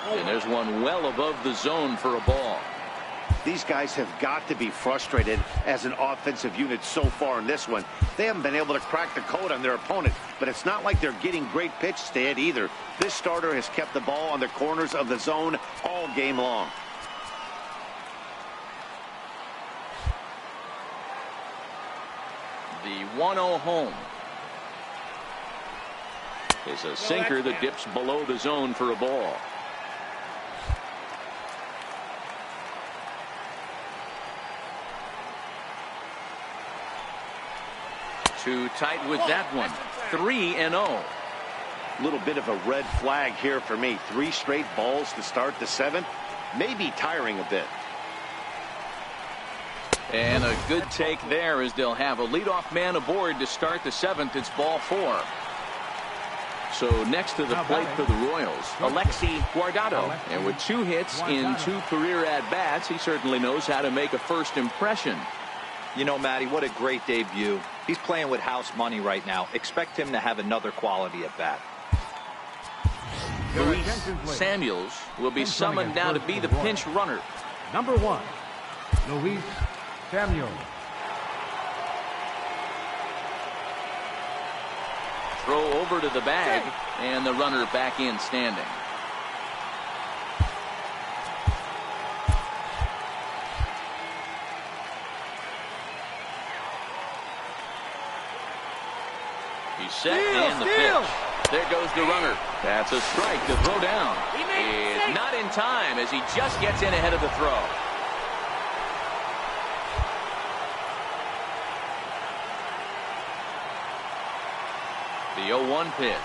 And there's one well above the zone for a ball. These guys have got to be frustrated as an offensive unit so far in this one. They haven't been able to crack the code on their opponent, but it's not like they're getting great pitches to hit either. This starter has kept the ball on the corners of the zone all game long. The 1-0 home is a sinker that dips below the zone for a ball. Too tight with that one. 3-0. Little bit of a red flag here for me. 3 straight balls to start the 7th. Maybe tiring a bit. And a good take there as they'll have a leadoff man aboard to start the 7th. It's ball 4. So next to the plate for the Royals, Alexi Guardado. And with 2 hits in 2 career at-bats, he certainly knows how to make a first impression. You know, Matty, what a great debut. He's playing with house money right now. Expect him to have another quality at-bat. Luis Samuels will be summoned now to be the pinch runner. Number 1, Luis Samuels. Throw over to the bag, and the runner back in standing. He's set and the pitch. There goes the runner. That's a strike to throw down. It's not in time as he just gets in ahead of the throw. The 0-1 pitch.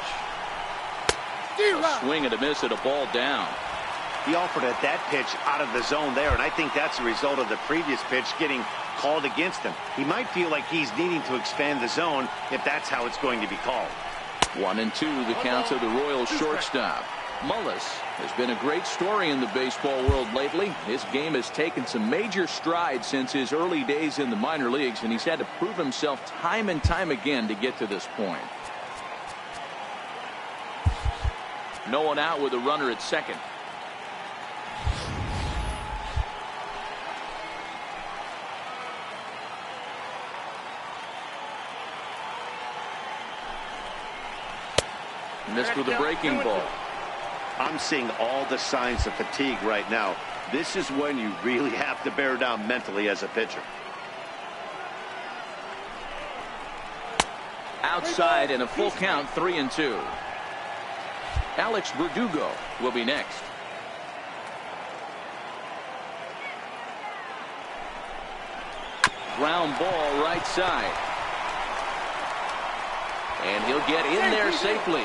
A swing and a miss at a ball down. He offered at that pitch out of the zone there, and I think that's a result of the previous pitch getting called against him. He might feel like he's needing to expand the zone if that's how it's going to be called. 1-2 the count of the Royals shortstop. Mullis has been a great story in the baseball world lately. His game has taken some major strides since his early days in the minor leagues, and he's had to prove himself time and time again to get to this point. No one out with a runner at second. Missed with a breaking ball. I'm seeing all the signs of fatigue right now. This is when you really have to bear down mentally as a pitcher. Outside and a full count, 3-2. Alex Verdugo will be next. Ground ball right side. And he'll get in there safely.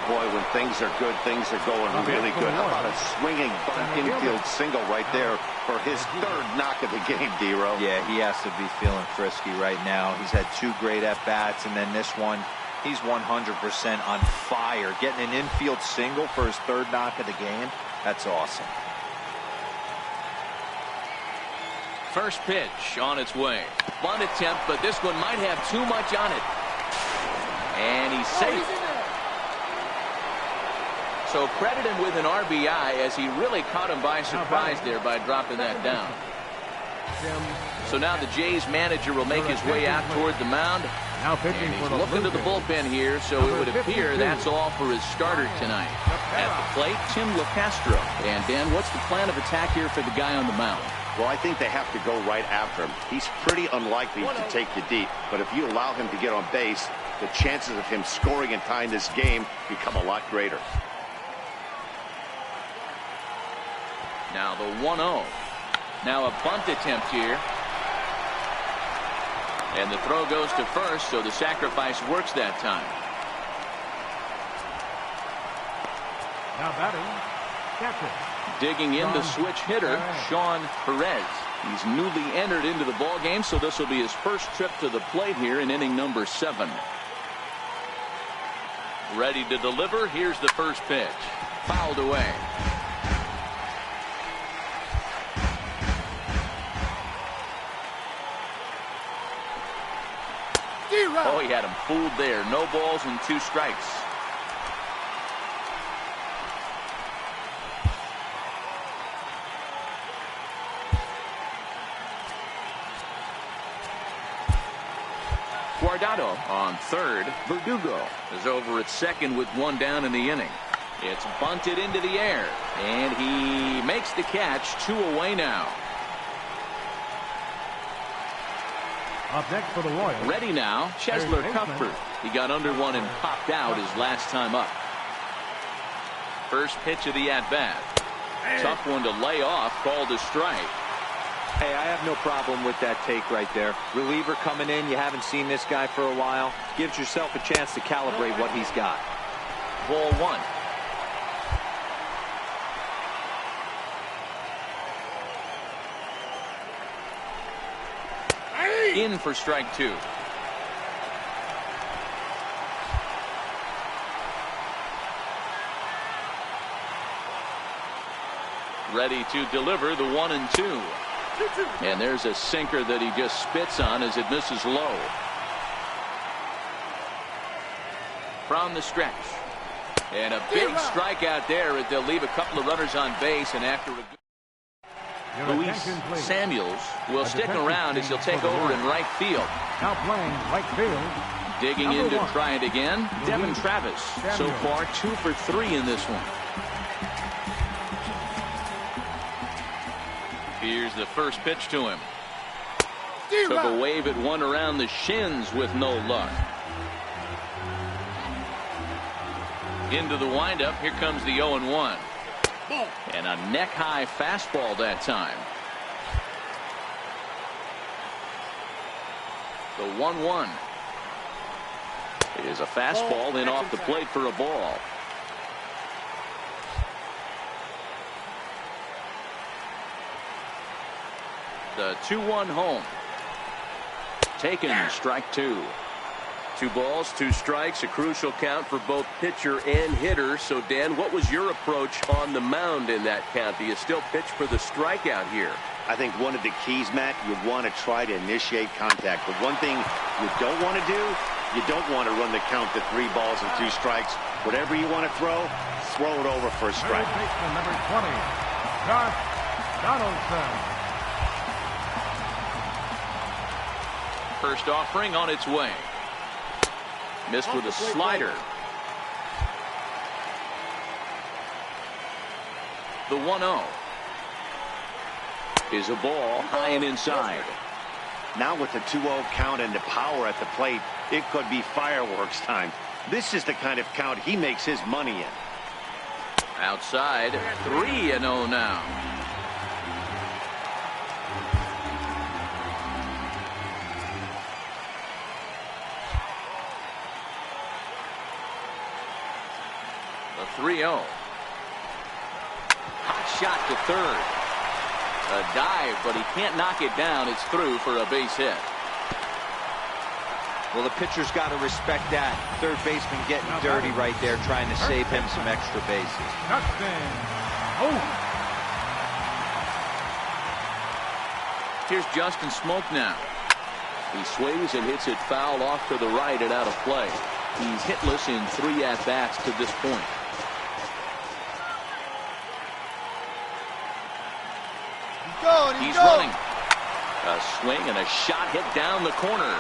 Boy, when things are good, things are going really good. How about a swinging bunt infield single right there for his 3rd knock of the game, D-Row? Yeah, he has to be feeling frisky right now. He's had 2 great at-bats, and then this one, he's 100% on fire. Getting an infield single for his 3rd knock of the game, that's awesome. First pitch on its way. Bunt attempt, but this one might have too much on it. And he's safe. So credit him with an RBI as he really caught him by surprise there by dropping that down. So now the Jays manager will make his way out toward the mound. And he's looking to the bullpen here, so it would appear that's all for his starter tonight. At the plate, Tim LaCastro. And Dan, what's the plan of attack here for the guy on the mound? Well, I think they have to go right after him. He's pretty unlikely to take you deep, but if you allow him to get on base, the chances of him scoring and tying this game become a lot greater. Now the 1-0. Now a bunt attempt here. And the throw goes to first, so the sacrifice works that time. Now batting, catcher. Digging in the switch hitter, Sean Perez. He's newly entered into the ball game, so this will be his first trip to the plate here in inning number 7. Ready to deliver. Here's the first pitch. Fouled away. Oh, he had him fooled there. No balls and 2 strikes. Guardado on third. Verdugo is over at second with 1 down in the inning. It's bunted into the air, and he makes the catch. 2 away now. Up next for the Royals. Ready now, Chesler Cuthbert. He got under one and popped out his last time up. First pitch of the at-bat. Tough one to lay off, called a strike. Hey, I have no problem with that take right there. Reliever coming in, you haven't seen this guy for a while. Gives yourself a chance to calibrate what he's got. Ball one. In for strike two. Ready to deliver the 1-2. And there's a sinker that he just spits on as it misses low. From the stretch. And a big strikeout there as they'll leave a couple of runners on base, and after a Luis Samuels will stick around as he'll take over in right field. Now playing right field. Digging in to try it again, Devin Travis. So far 2 for 3 in this one. Here's the first pitch to him. Took a wave at one around the shins with no luck. Into the windup. Here comes the 0-1. And a neck-high fastball that time. The 1-1 is a fastball in off the plate for a ball. The 2-1 home. Taken, strike two. 2 balls, 2 strikes, a crucial count for both pitcher and hitter. So, Dan, what was your approach on the mound in that count? Do you still pitch for the strikeout here? I think one of the keys, Matt, you want to try to initiate contact. But one thing you don't want to do, you don't want to run the count to 3 balls and 2 strikes. Whatever you want to throw it over for a strike. Number 20, Josh Donaldson. First offering on its way. Missed with a slider. The 1-0 is a ball high and inside. Now with the 2-0 count and the power at the plate, it could be fireworks time. This is the kind of count he makes his money in. Outside, 3-0 now. The 3-0. Hot shot to third. A dive, but he can't knock it down. It's through for a base hit. Well, the pitcher's got to respect that. Third baseman getting dirty right there, trying to save him some extra bases. Here's Justin Smoke now. He swings and hits it foul off to the right and out of play. He's hitless in 3 at-bats to this point. He's running. A swing and a shot hit down the corner.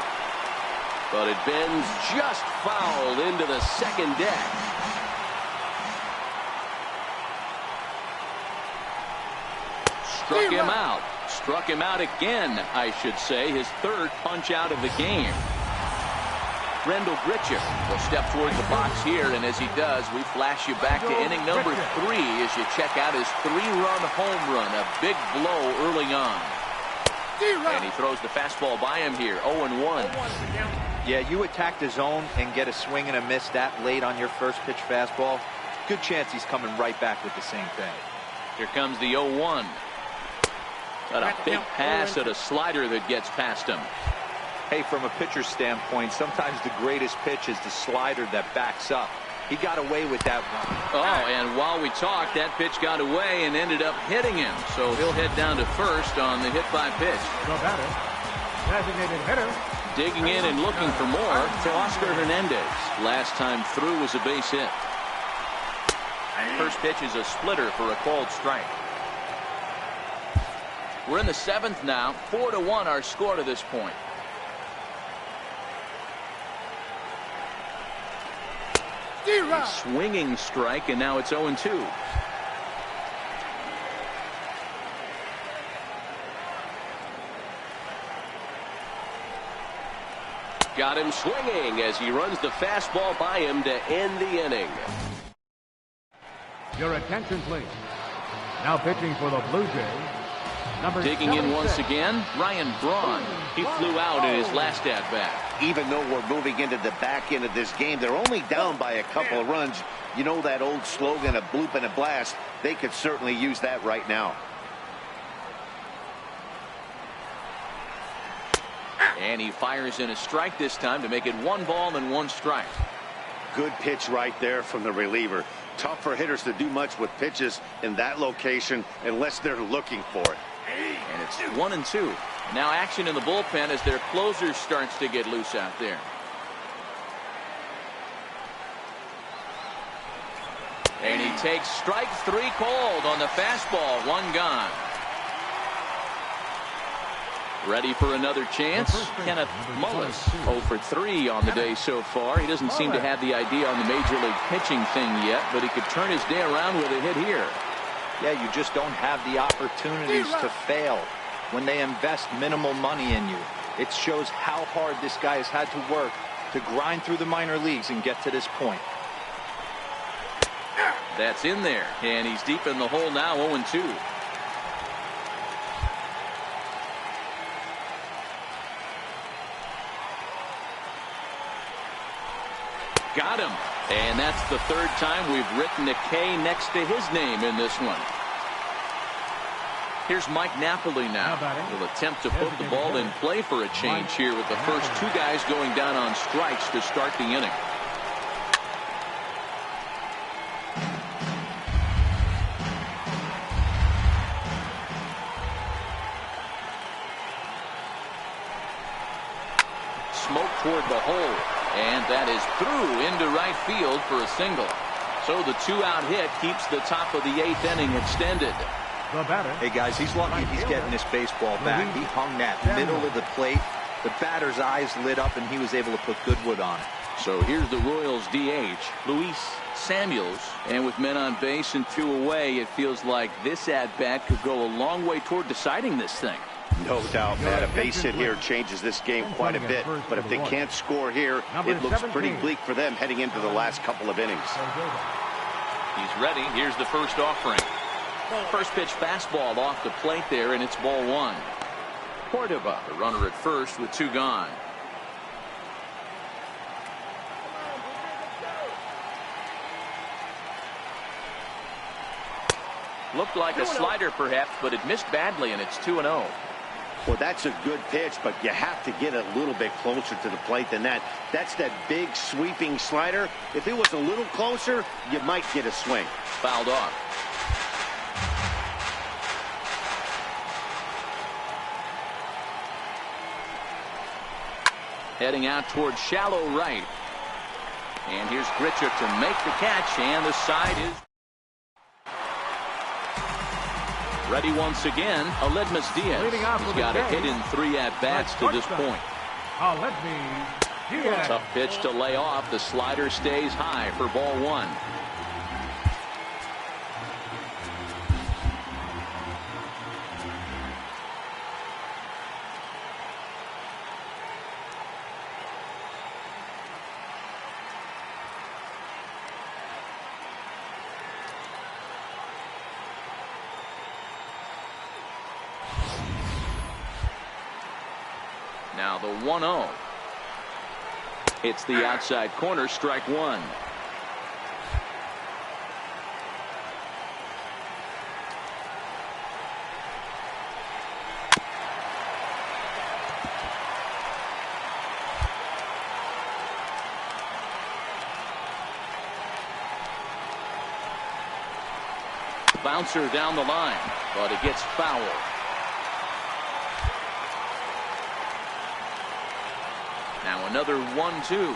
But it bends just foul into the second deck. Struck him out. Struck him out again, I should say. His 3rd punch out of the game. Rendell Gritchick will step towards the box here, and as he does, we flash you back to inning number 3 as you check out his 3-run home run. A big blow early on. And he throws the fastball by him here. 0-1. Yeah, you attack the zone and get a swing and a miss that late on your first pitch fastball. Good chance he's coming right back with the same thing. Here comes the 0-1. Got a big pass at a slider that gets past him. Hey, from a pitcher's standpoint, sometimes the greatest pitch is the slider that backs up. He got away with that one. Oh, and while we talked, that pitch got away and ended up hitting him. So he'll head down to first on the hit by pitch. The batter, designated hitter. Digging in and looking for more for Oscar Hernandez. Last time through was a base hit. First pitch is a splitter for a called strike. We're in the 7th now. 4-1 our score to this point. A swinging strike, and now it's 0-2. Got him swinging as he runs the fastball by him to end the inning. Your attention, please. Now pitching for the Blue Jays, Digging in once again, Ryan Braun. He flew out in his last at-bat. Even though we're moving into the back end of this game, they're only down by a couple of runs. You know that old slogan, a bloop and a blast? They could certainly use that right now. And he fires in a strike this time to make it 1 ball and 1 strike. Good pitch right there from the reliever. Tough for hitters to do much with pitches in that location unless they're looking for it. And it's 1-2. Now action in the bullpen as their closer starts to get loose out there. And he takes strike 3 called on the fastball. 1 gone. Ready for another chance? Kenneth Mullis, 0 for 3 on the day so far. He doesn't seem to have the idea on the major league pitching thing yet, but he could turn his day around with a hit here. Yeah, you just don't have the opportunities to fail when they invest minimal money in you. It shows how hard this guy has had to work to grind through the minor leagues and get to this point. That's in there, and he's deep in the hole now, 0-2. Got him. And that's the 3rd time we've written a K next to his name in this one. Here's Mike Napoli now. He'll attempt to put the ball in play for a change here with the first 2 guys going down on strikes to start the inning. Smoke toward the hole. And that is through into right field for a single. So the 2-out hit keeps the top of the 8th inning extended. Hey guys, he's lucky he's getting this baseball back. He hung that middle of the plate. The batter's eyes lit up and he was able to put good wood on it. So here's the Royals DH, Luis Samuels. And with men on base and 2 away, it feels like this at-bat could go a long way toward deciding this thing. No doubt, Matt. A base hit here changes this game quite a bit. But if they can't score here, it looks pretty bleak for them heading into the last couple of innings. He's ready. Here's the first offering. First pitch fastball off the plate there, and it's ball 1. Cordova, the runner at first with 2 gone. Looked like a slider perhaps, but it missed badly, and it's 2-0. Well, that's a good pitch, but you have to get a little bit closer to the plate than that. That's that big sweeping slider. If it was a little closer, you might get a swing. Fouled off. Heading out towards shallow right. And here's Grichuk to make the catch, and the side is ready once again. Aledmus Diaz. He's got a hit in 3 at-bats to this point. Tough pitch to lay off. The slider stays high for ball 1. Now the 1-0. It's the outside corner, strike 1. Bouncer down the line, but it gets fouled. Now another 1-2.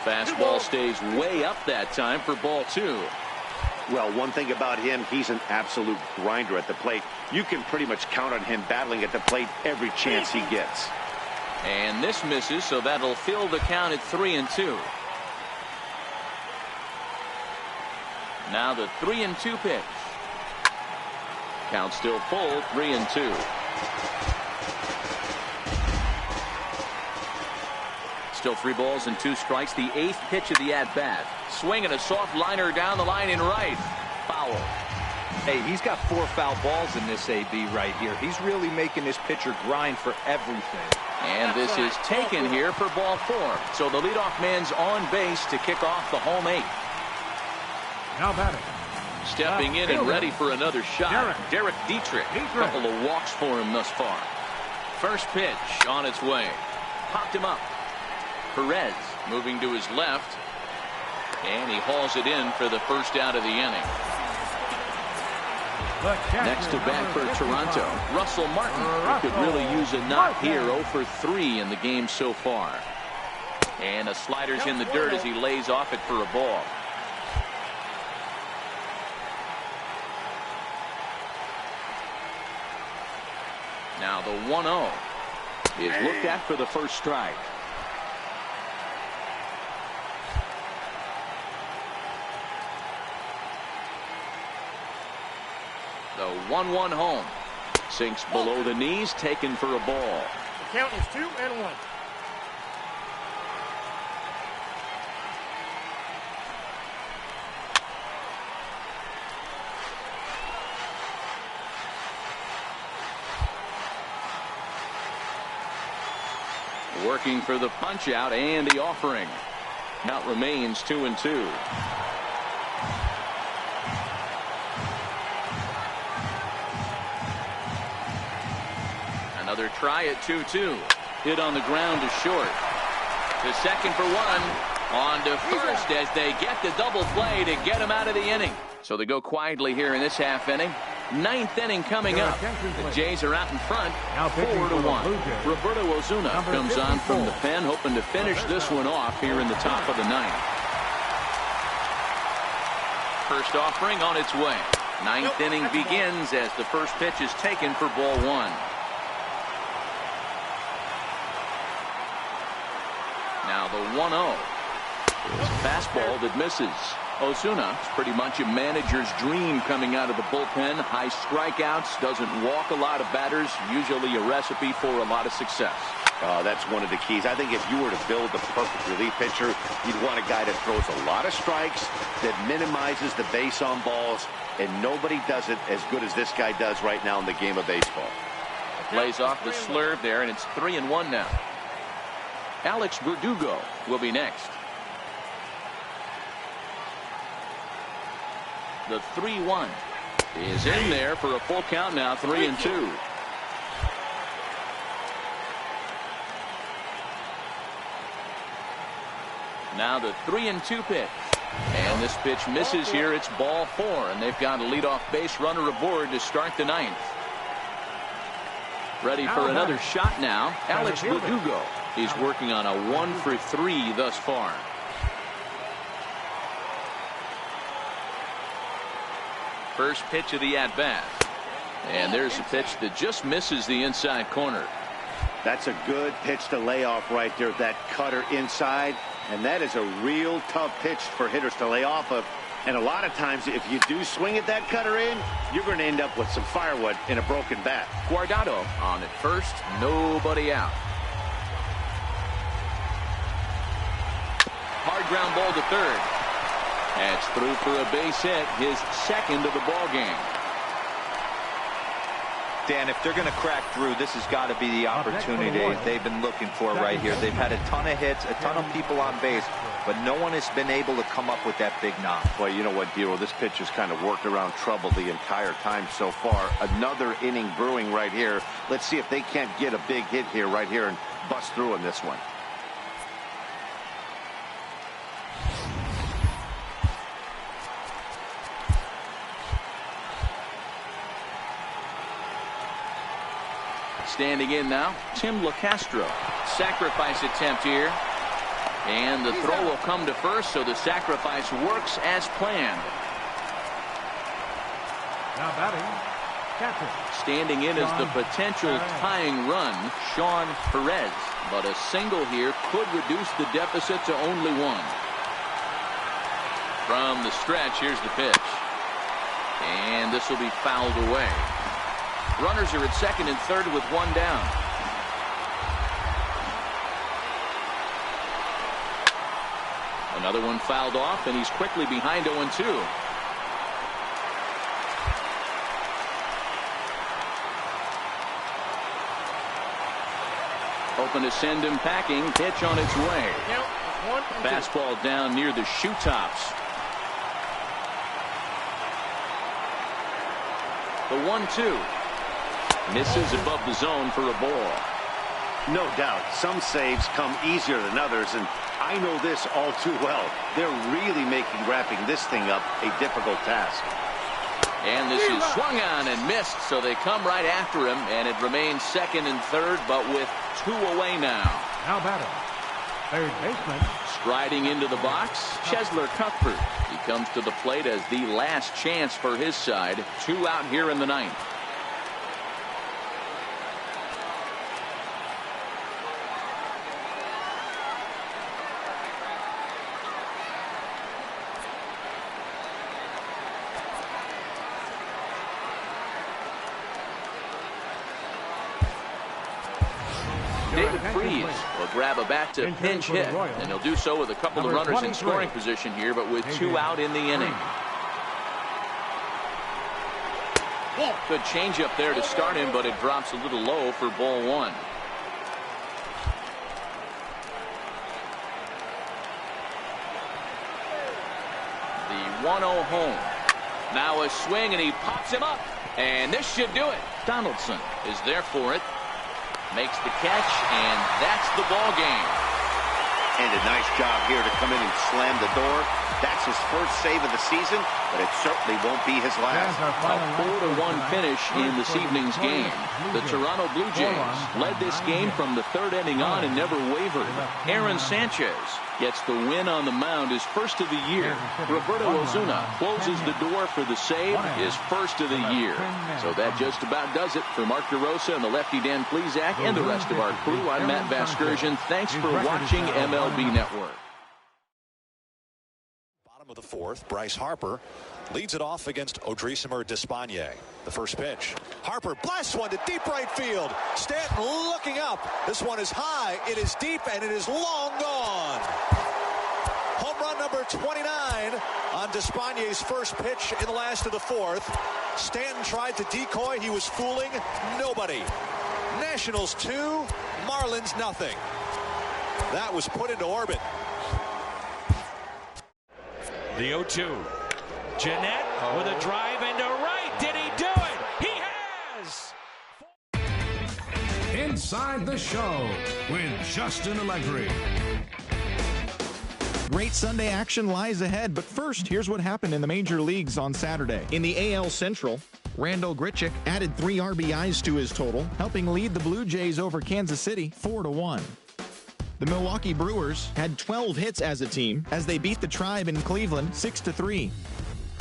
Fastball stays way up that time for ball 2. Well, one thing about him, he's an absolute grinder at the plate. You can pretty much count on him battling at the plate every chance he gets. And this misses, so that'll fill the count at 3-2. Now the 3-2 pitch. Count still full, 3-2. Still 3 balls and 2 strikes. The 8th pitch of the at-bat. Swing and a soft liner down the line in right. Foul. Hey, he's got 4 foul balls in this AB right here. He's really making this pitcher grind for everything. And this is taken here for ball 4. So the leadoff man's on base to kick off the home 8th. Now batting. Stepping in and ready for another shot, Derek Dietrich. A couple of walks for him thus far. First pitch on its way. Popped him up. Perez moving to his left. And he hauls it in for the first out of the inning. Next to bat for Toronto, Russell Martin. He could really use a knock here. 0 for 3 in the game so far. And a slider's in the dirt as he lays off it for a ball. Now the 1-0 is looked at for the first strike. The 1-1 home. Sinks below the knees, taken for a ball. The count is 2-1. Working for the punch out and the offering. Count remains 2-2. Another try at 2-2. Hit on the ground to short. To second for 1. On to first as they get the double play to get him out of the inning. So they go quietly here in this half inning. 9th inning coming up. The Jays are out in front, 4-1. Roberto Osuna comes on from the pen, hoping to finish this one off here in the top of the 9th. First offering on its way. 9th inning begins as the first pitch is taken for ball 1. Now the 1-0 is a fastball that misses. Osuna is pretty much a manager's dream coming out of the bullpen. High strikeouts, doesn't walk a lot of batters, usually a recipe for a lot of success. That's one of the keys. I think if you were to build the perfect relief pitcher, you'd want a guy that throws a lot of strikes, that minimizes the base on balls, and nobody does it as good as this guy does right now in the game of baseball. Plays off the slurve there, and it's 3-1 now. Alex Verdugo will be next. The 3-1 is in there for a full count now, 3-2. Now the 3-2 pitch. And this pitch misses here. It's ball 4, and they've got a leadoff base runner aboard to start the 9th. Ready for another shot now. Alex Verdugo. He's working on a 1 for 3 thus far. First pitch of the at-bat. And there's a pitch that just misses the inside corner. That's a good pitch to lay off right there. That cutter inside. And that is a real tough pitch for hitters to lay off of. And a lot of times, if you do swing at that cutter in, you're going to end up with some firewood in a broken bat. Guardado on at first. Nobody out. Hard ground ball to third. That's through for a base hit, his second of the ball game. Dan, if they're going to crack through, this has got to be the opportunity they've been looking for right here. They've had a ton of hits, a ton of people on base, but no one has been able to come up with that big knock. Well, you know what, Dero, this pitch has kind of worked around trouble the entire time so far. Another inning brewing right here. Let's see if they can't get a big hit here right here and bust through in this one. Standing in now, Tim LaCastro. Sacrifice attempt here. And the throw will come to first, so the sacrifice works as planned. Now batting, catcher. Standing in is the potential tying run, Sean Perez. But a single here could reduce the deficit to only 1. From the stretch, here's the pitch. And this will be fouled away. Runners are at second and third with 1 down. Another one fouled off, and he's quickly behind 0-2. Hoping to send him packing. Pitch on its way. Fastball down near the shoe tops. The 1-2. Misses above the zone for a ball. No doubt, some saves come easier than others, and I know this all too well. They're really making wrapping this thing up a difficult task. And this is swung on and missed, so they come right after him, and it remains second and third, but with 2 away now. Now batter, third baseman. Striding into the box, Chesler Cuthbert. He comes to the plate as the last chance for his side. 2 out here in the 9th. David Freese will grab a bat to pinch hit, and he'll do so with a couple of runners in scoring position here, but with 2 out in the inning. Good changeup there to start him, but it drops a little low for ball 1. The 1-0 home. Now a swing, and he pops him up, and this should do it. Donaldson is there for it. Makes the catch, and that's the ball game. And a nice job here to come in and slam the door. That's his first save of the season, but it certainly won't be his last. A 4-1 finish in this evening's game. The Toronto Blue Jays led this game from the 3rd inning on and never wavered. Aaron Sanchez gets the win on the mound, his first of the year. Roberto Ozuna closes the door for the save, his first of the year. So that just about does it for Mark DeRosa and the lefty Dan Plesac and the rest of our crew. I'm Matt Vasgersian. Thanks for watching MLB Network. Bottom of the 4th, Bryce Harper leads it off against Odrisamer Despaigne. The first pitch. Harper blasts one to deep right field. Stanton looking up. This one is high, it is deep, and it is long gone. Home run number 29 on Despaigne's first pitch in the last of the 4th. Stanton tried to decoy. He was fooling nobody. Nationals 2, Marlins nothing. That was put into orbit. The 0-2. Jeanette with a drive into right. Did he do it? He has! Inside the Show with Justin Allegri. Great Sunday action lies ahead, but first, here's what happened in the major leagues on Saturday. In the AL Central, Randall Grichuk added 3 RBIs to his total, helping lead the Blue Jays over Kansas City 4-1. The Milwaukee Brewers had 12 hits as a team as they beat the Tribe in Cleveland 6-3.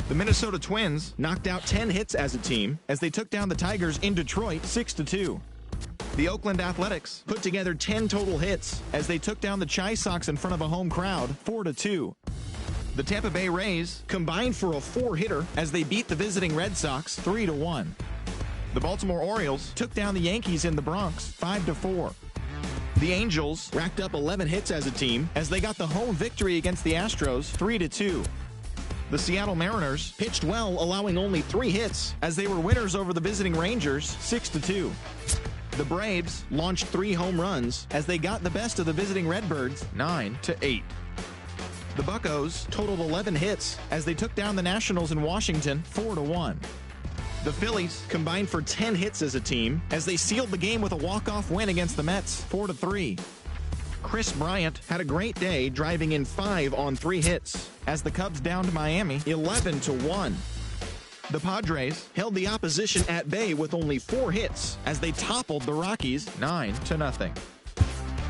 The Minnesota Twins knocked out 10 hits as a team as they took down the Tigers in Detroit 6-2. The Oakland Athletics put together 10 total hits as they took down the Chi Sox in front of a home crowd 4-2. The Tampa Bay Rays combined for a 4-hitter as they beat the visiting Red Sox 3-1. The Baltimore Orioles took down the Yankees in the Bronx 5-4. The Angels racked up 11 hits as a team as they got the home victory against the Astros 3-2. The Seattle Mariners pitched well, allowing only 3 hits as they were winners over the visiting Rangers 6-2. The Braves launched 3 home runs as they got the best of the visiting Redbirds 9-8. The Buccos totaled 11 hits as they took down the Nationals in Washington 4-1. The Phillies combined for 10 hits as a team as they sealed the game with a walk-off win against the Mets 4-3. Chris Bryant had a great day, driving in 5 on 3 hits as the Cubs downed Miami 11-1. The Padres held the opposition at bay with only 4 hits as they toppled the Rockies 9-0.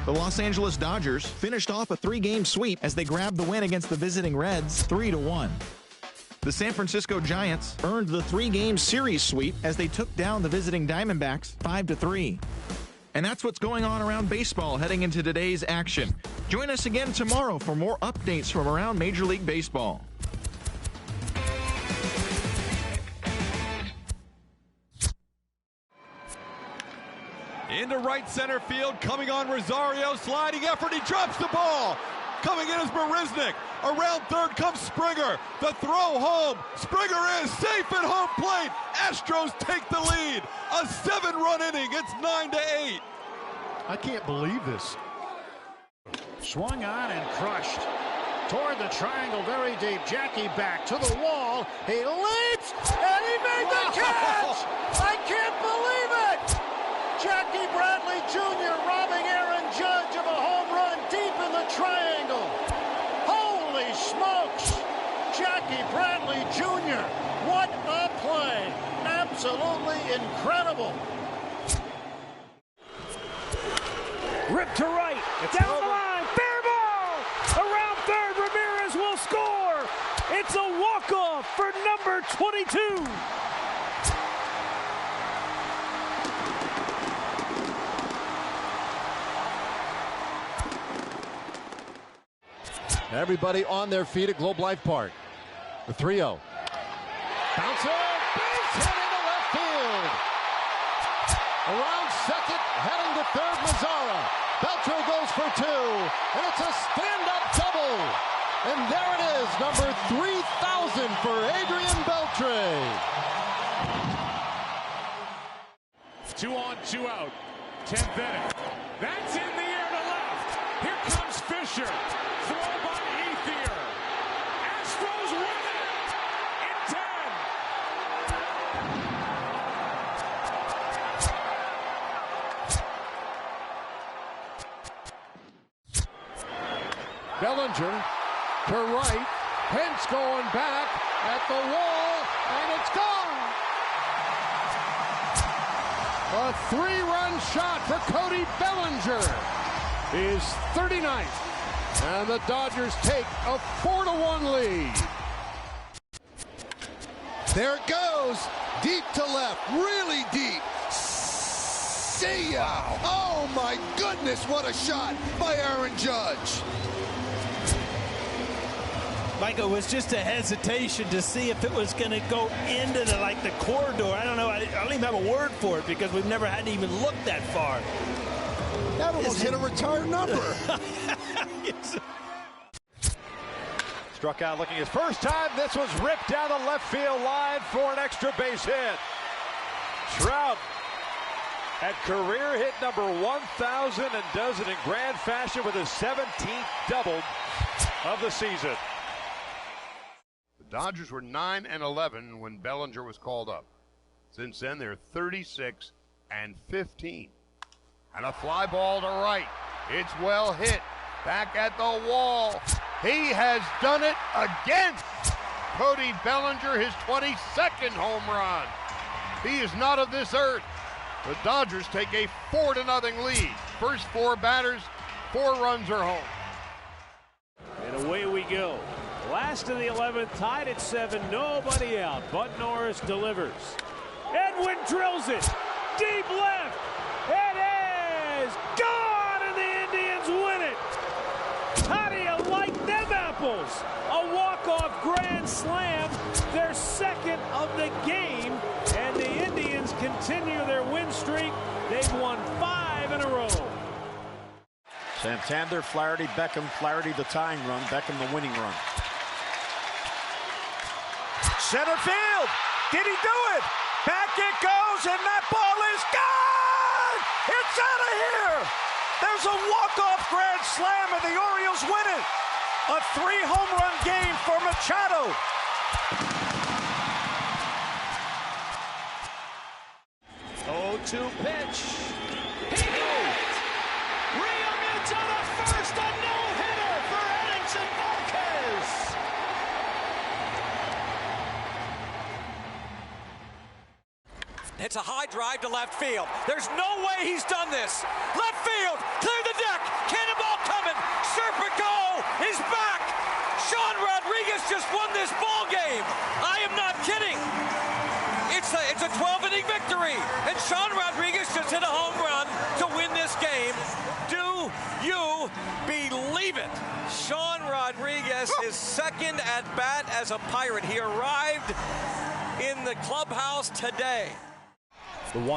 The Los Angeles Dodgers finished off a 3-game sweep as they grabbed the win against the visiting Reds 3-1. The San Francisco Giants earned the 3-game series sweep as they took down the visiting Diamondbacks 5-3. And that's what's going on around baseball heading into today's action. Join us again tomorrow for more updates from around Major League Baseball. Into right center field, coming on Rosario, sliding effort, he drops the ball. Coming in is Marisnik. Around third comes Springer. The throw home. Springer is safe at home plate. Astros take the lead. A 7-run inning. It's 9-8. I can't believe this. Swung on and crushed. Toward the triangle, very deep. Jackie back to the wall. He leaps, and he made the catch! I can't believe it! Jackie Bradley Jr. robbing Aaron Judge of a home run deep in the triangle. Holy smokes! Jackie Bradley Jr. What a play! Absolutely incredible. Ripped to right, down the line, fair ball! Around third, Ramirez will score! It's a walk-off for number 22! Everybody on their feet at Globe Life Park. The 3-0. Bouncer, base hit into left field. Around second, heading to third, Mazzara. Beltre goes for two, and it's a stand-up double. And there it is, number 3,000 for Adrian Beltre. 2 on, 2 out. 10th inning. That's in the air to left. Here comes Fisher. Throw by Ethier. Astros win it in 10. Bellinger to right. Pence going back at the wall, and it's gone. A 3-run shot for Cody Bellinger. His 39th. And the Dodgers take a 4-1 lead. There it goes. Deep to left. Really deep. See ya. Wow. Oh, my goodness. What a shot by Aaron Judge. Michael, it was just a hesitation to see if it was going to go into the corridor. I don't know. I don't even have a word for it because we've never had to even look that far. That almost hit a retired number. Struck out looking his first time. This was ripped down the left field line for an extra base hit. Trout at career hit number 1,000 and does it in grand fashion with his 17th double of the season. The Dodgers were 9-11 when Bellinger was called up. Since then, they're 36-15. And a fly ball to right. It's well hit. Back at the wall. He has done it again. Cody Bellinger, his 22nd home run. He is not of this earth. The Dodgers take a 4-0 lead. First 4 batters, 4 runs are home. And away we go. Last of the 11th, tied at 7, nobody out. Bud Norris delivers. Edwin drills it. Deep left. It is gone, and the Indians win it. How do you like them apples? A walk-off grand slam, their second of the game, and the Indians continue their win streak. They've won 5 in a row. Santander, Flaherty, Beckham, Flaherty the tying run, Beckham the winning run. Center field. Did he do it? Back it goes, and that ball is gone! It's out of here! There's a walk-off grand slam, and the Orioles win it. A 3-home-run game for Machado. Oh, 2 pitch. He hit! Realmuto to first, a no-hitter for Edinson Marquez. It's a high drive to left field. There's no way he's done this. Left field, clear the deck. Cannonball coming. Serpico is back. Sean Rodriguez just won this ball game. I am not kidding. It's a 12-inning victory, and Sean Rodriguez just hit a home run to win this game. Do you believe it? Sean Rodriguez is second at bat as a Pirate. He arrived in the clubhouse today. The 1-2.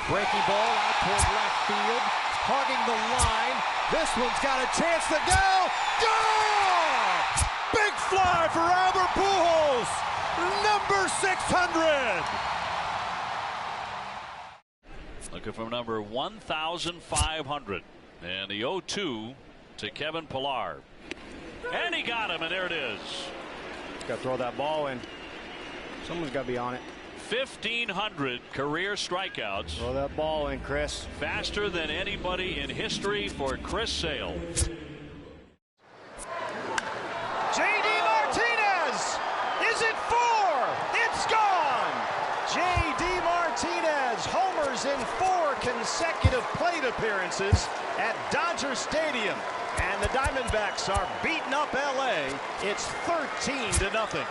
Breaking ball out toward left field. Hogging the line. This one's got a chance to go. Gone! Big fly for Albert Pujols. Number 600. Looking for number 1,500. And the 0-2 to Kevin Pillar. And he got him, and there it is. Got to throw that ball in. Someone's got to be on it. 1,500 career strikeouts. Throw that ball in, Chris. Faster than anybody in history for Chris Sale. J.D. Martinez! Is it 4? It's gone! J.D. Martinez homers in 4 consecutive plate appearances at Dodger Stadium. And the Diamondbacks are beating up L.A. It's 13-0.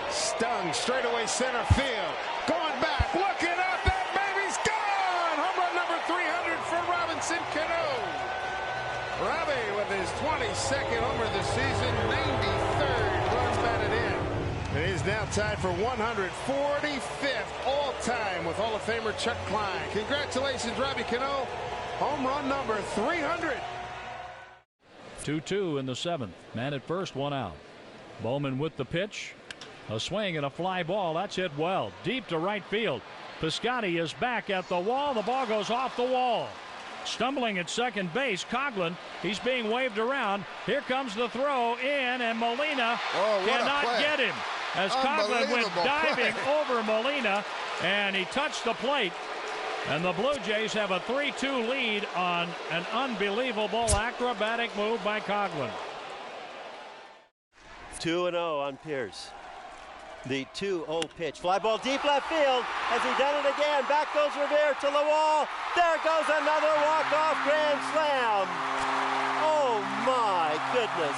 Stung straightaway center field. Going back, looking up, that baby's gone! Home run number 300 for Robinson Cano. Robbie with his 22nd homer of the season, 93rd run batted in. And he's now tied for 145th all-time with Hall of Famer Chuck Klein. Congratulations, Robbie Cano. Home run number 300. 2-2 in the 7th. Man at first, 1 out. Bowman with the pitch. A swing and a fly ball. That's hit well. Deep to right field. Piscotty is back at the wall. The ball goes off the wall. Stumbling at second base, Coughlin. He's being waved around. Here comes the throw in, and Molina cannot get him. As Coughlin went diving over Molina, and he touched the plate. And the Blue Jays have a 3-2 lead on an unbelievable acrobatic move by Coughlin. 2-0 on Pierce. The 2-0 pitch. Fly ball deep left field. Has he done it again? Back goes Revere to the wall. There goes another walk-off grand slam. Oh, my goodness.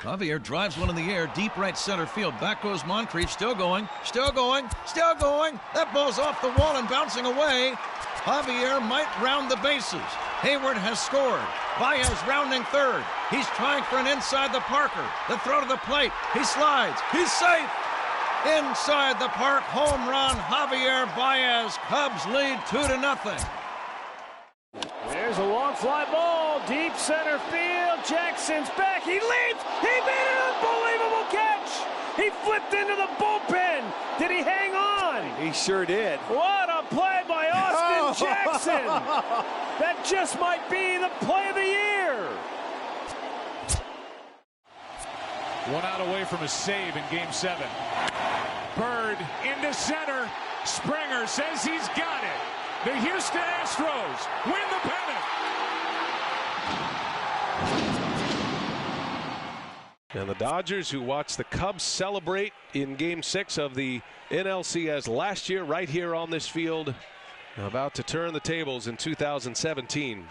Javier drives one in the air, deep right center field. Back goes Moncrief, still going, still going, still going. That ball's off the wall and bouncing away. Javier might round the bases. Hayward has scored. Baez rounding third. He's trying for an inside the Parker. The throw to the plate. He slides. He's safe. Inside the park, home run, Javier Baez. Cubs lead 2-0. There's a long fly ball, deep center field. Jackson's back. He leaps. He made an unbelievable catch. He flipped into the bullpen. Did he hang on? He sure did. What a play by Austin Jackson. That just might be the play of the year. 1 out away from a save in Game 7. Bird into center. Springer says he's got it. The Houston Astros win the pennant. And the Dodgers, who watched the Cubs celebrate in Game 6 of the NLCS last year, right here on this field, about to turn the tables in 2017.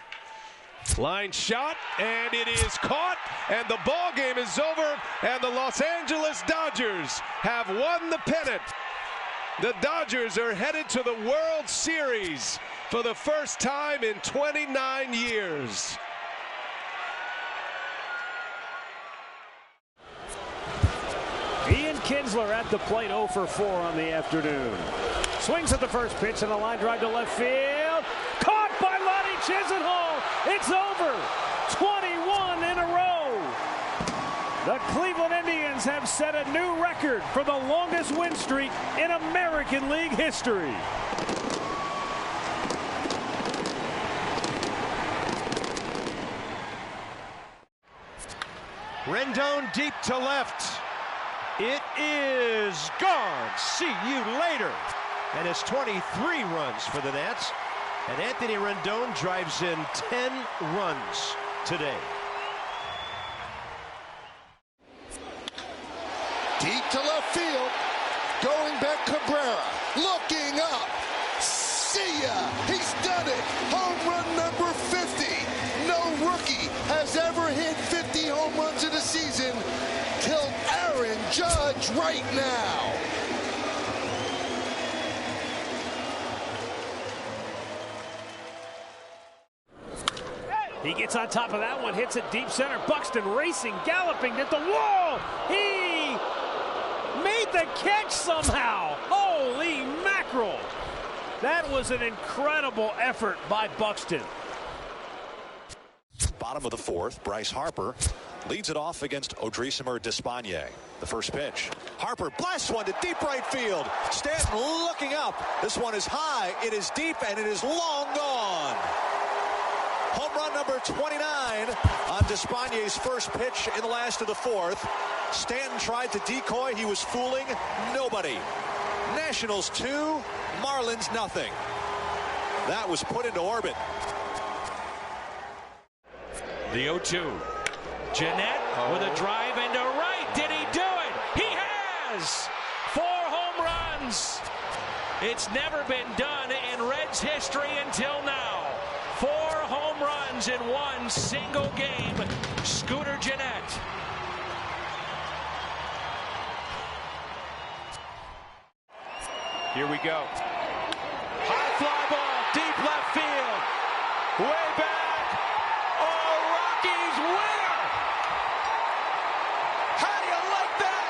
Line shot, and it is caught, and the ball game is over, and the Los Angeles Dodgers have won the pennant. The Dodgers are headed to the World Series for the first time in 29 years. Ian Kinsler at the plate, 0 for 4 on the afternoon. Swings at the first pitch and a line drive to left field. Caught by Lonnie Chisenhall. It's over. 21 in a row. The Cleveland Indians have set a new record for the longest win streak in American League history. Rendon deep to left. It is gone. See you later. And it's 23 runs for the Nats. And Anthony Rendon drives in 10 runs today. Deep to left field. Going back Cabrera. Looking up. See ya. He's done it. Home run number 50. No rookie has ever hit 50 home runs in a season till Aaron Judge right now. He gets on top of that one, hits it deep center. Buxton racing, galloping at the wall. He made the catch somehow. Holy mackerel. That was an incredible effort by Buxton. Bottom of the 4th, Bryce Harper leads it off against Odrisamer Despaigne. The first pitch. Harper blasts one to deep right field. Stanton looking up. This one is high, it is deep, and it is long gone. Home run number 29 on Despaigne's first pitch in the last of the fourth. Stanton tried to decoy. He was fooling nobody. Nationals 2, Marlins nothing. That was put into orbit. The 0-2. Jeanette with a drive into right. Did he do it? He has! 4 home runs. It's never been done in Reds history until now. 4 home runs in one single game. Scooter Jeanette. Here we go. High fly ball, deep left field. Way back. Oh, Rockies winner. How do you like that?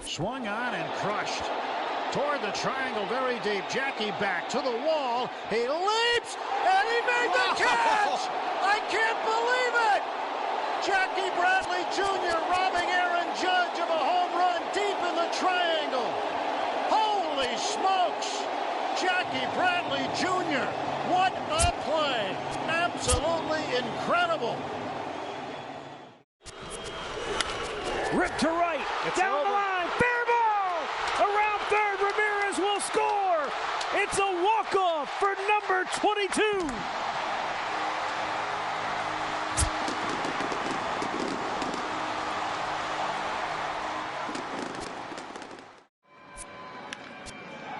Swung on and crushed. Toward the triangle, very deep. Jackie back to the wall. He leaps, and he made the catch! I can't believe it! Jackie Bradley Jr. robbing Aaron Judge of a home run deep in the triangle. Holy smokes! Jackie Bradley Jr. What a play! Absolutely incredible. Ripped to right, down the line, fair ball! Around third, Ramirez will score! It's a walk-off for number 22.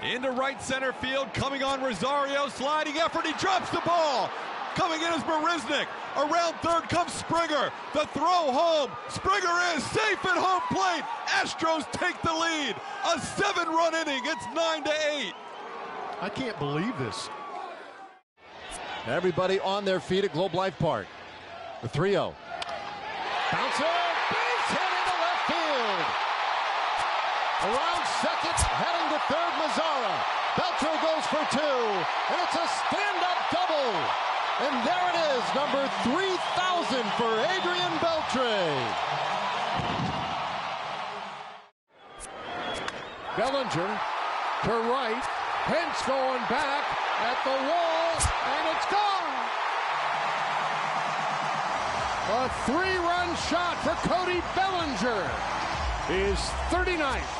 Into right center field, coming on Rosario, sliding effort, he drops the ball. Coming in is Marisnick. Around third comes Springer. The throw home. Springer is safe at home plate. Astros take the lead. A 7-run inning. It's 9-8. I can't believe this. Everybody on their feet at Globe Life Park. The 3-0. Bouncer, base hit into left field. Around second, heading to third, Mazzara. Beltre goes for 2, and it's a stand-up double. And there it is, number 3,000 for Adrian Beltre. Bellinger to right. Pence going back at the wall, and it's gone. A 3-run shot for Cody Bellinger. His 39th.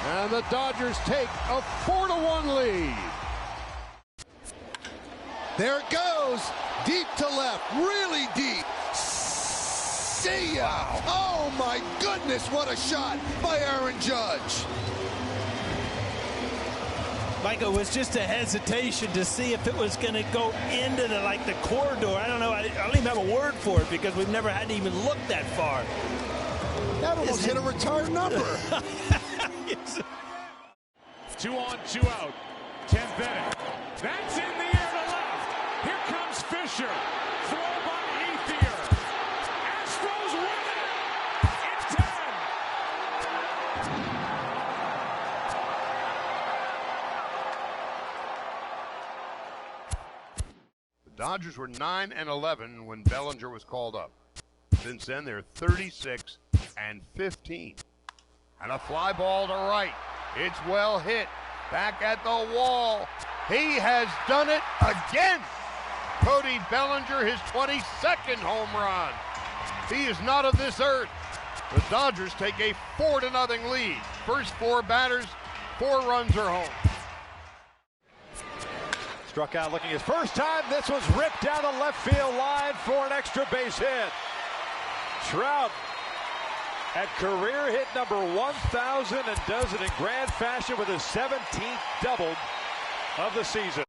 And the Dodgers take a 4-1 lead. There it goes. Deep to left. Really deep. See ya. Wow. Oh, my goodness. What a shot by Aaron Judge. Michael, it was just a hesitation to see if it was going to go into the corridor. I don't know. I don't even have a word for it because we've never had to even look that far. That almost hit a retired number. 2 on, 2 out. Ken Bennett. That's in the air to left. Here comes Fisher. Throw by Ethier. Astros win it in 10. The Dodgers were 9-11 when Bellinger was called up. Since then, they're 36-15. And a fly ball to right. It's well hit. Back at the wall. He has done it again. Cody Bellinger, his 22nd home run. He is not of this earth. The Dodgers take a 4-0 lead. First 4 batters, 4 runs are home. Struck out looking his first time. This one's ripped down the left field line for an extra base hit. Trout at career hit number 1,000 and does it in grand fashion with his 17th double of the season.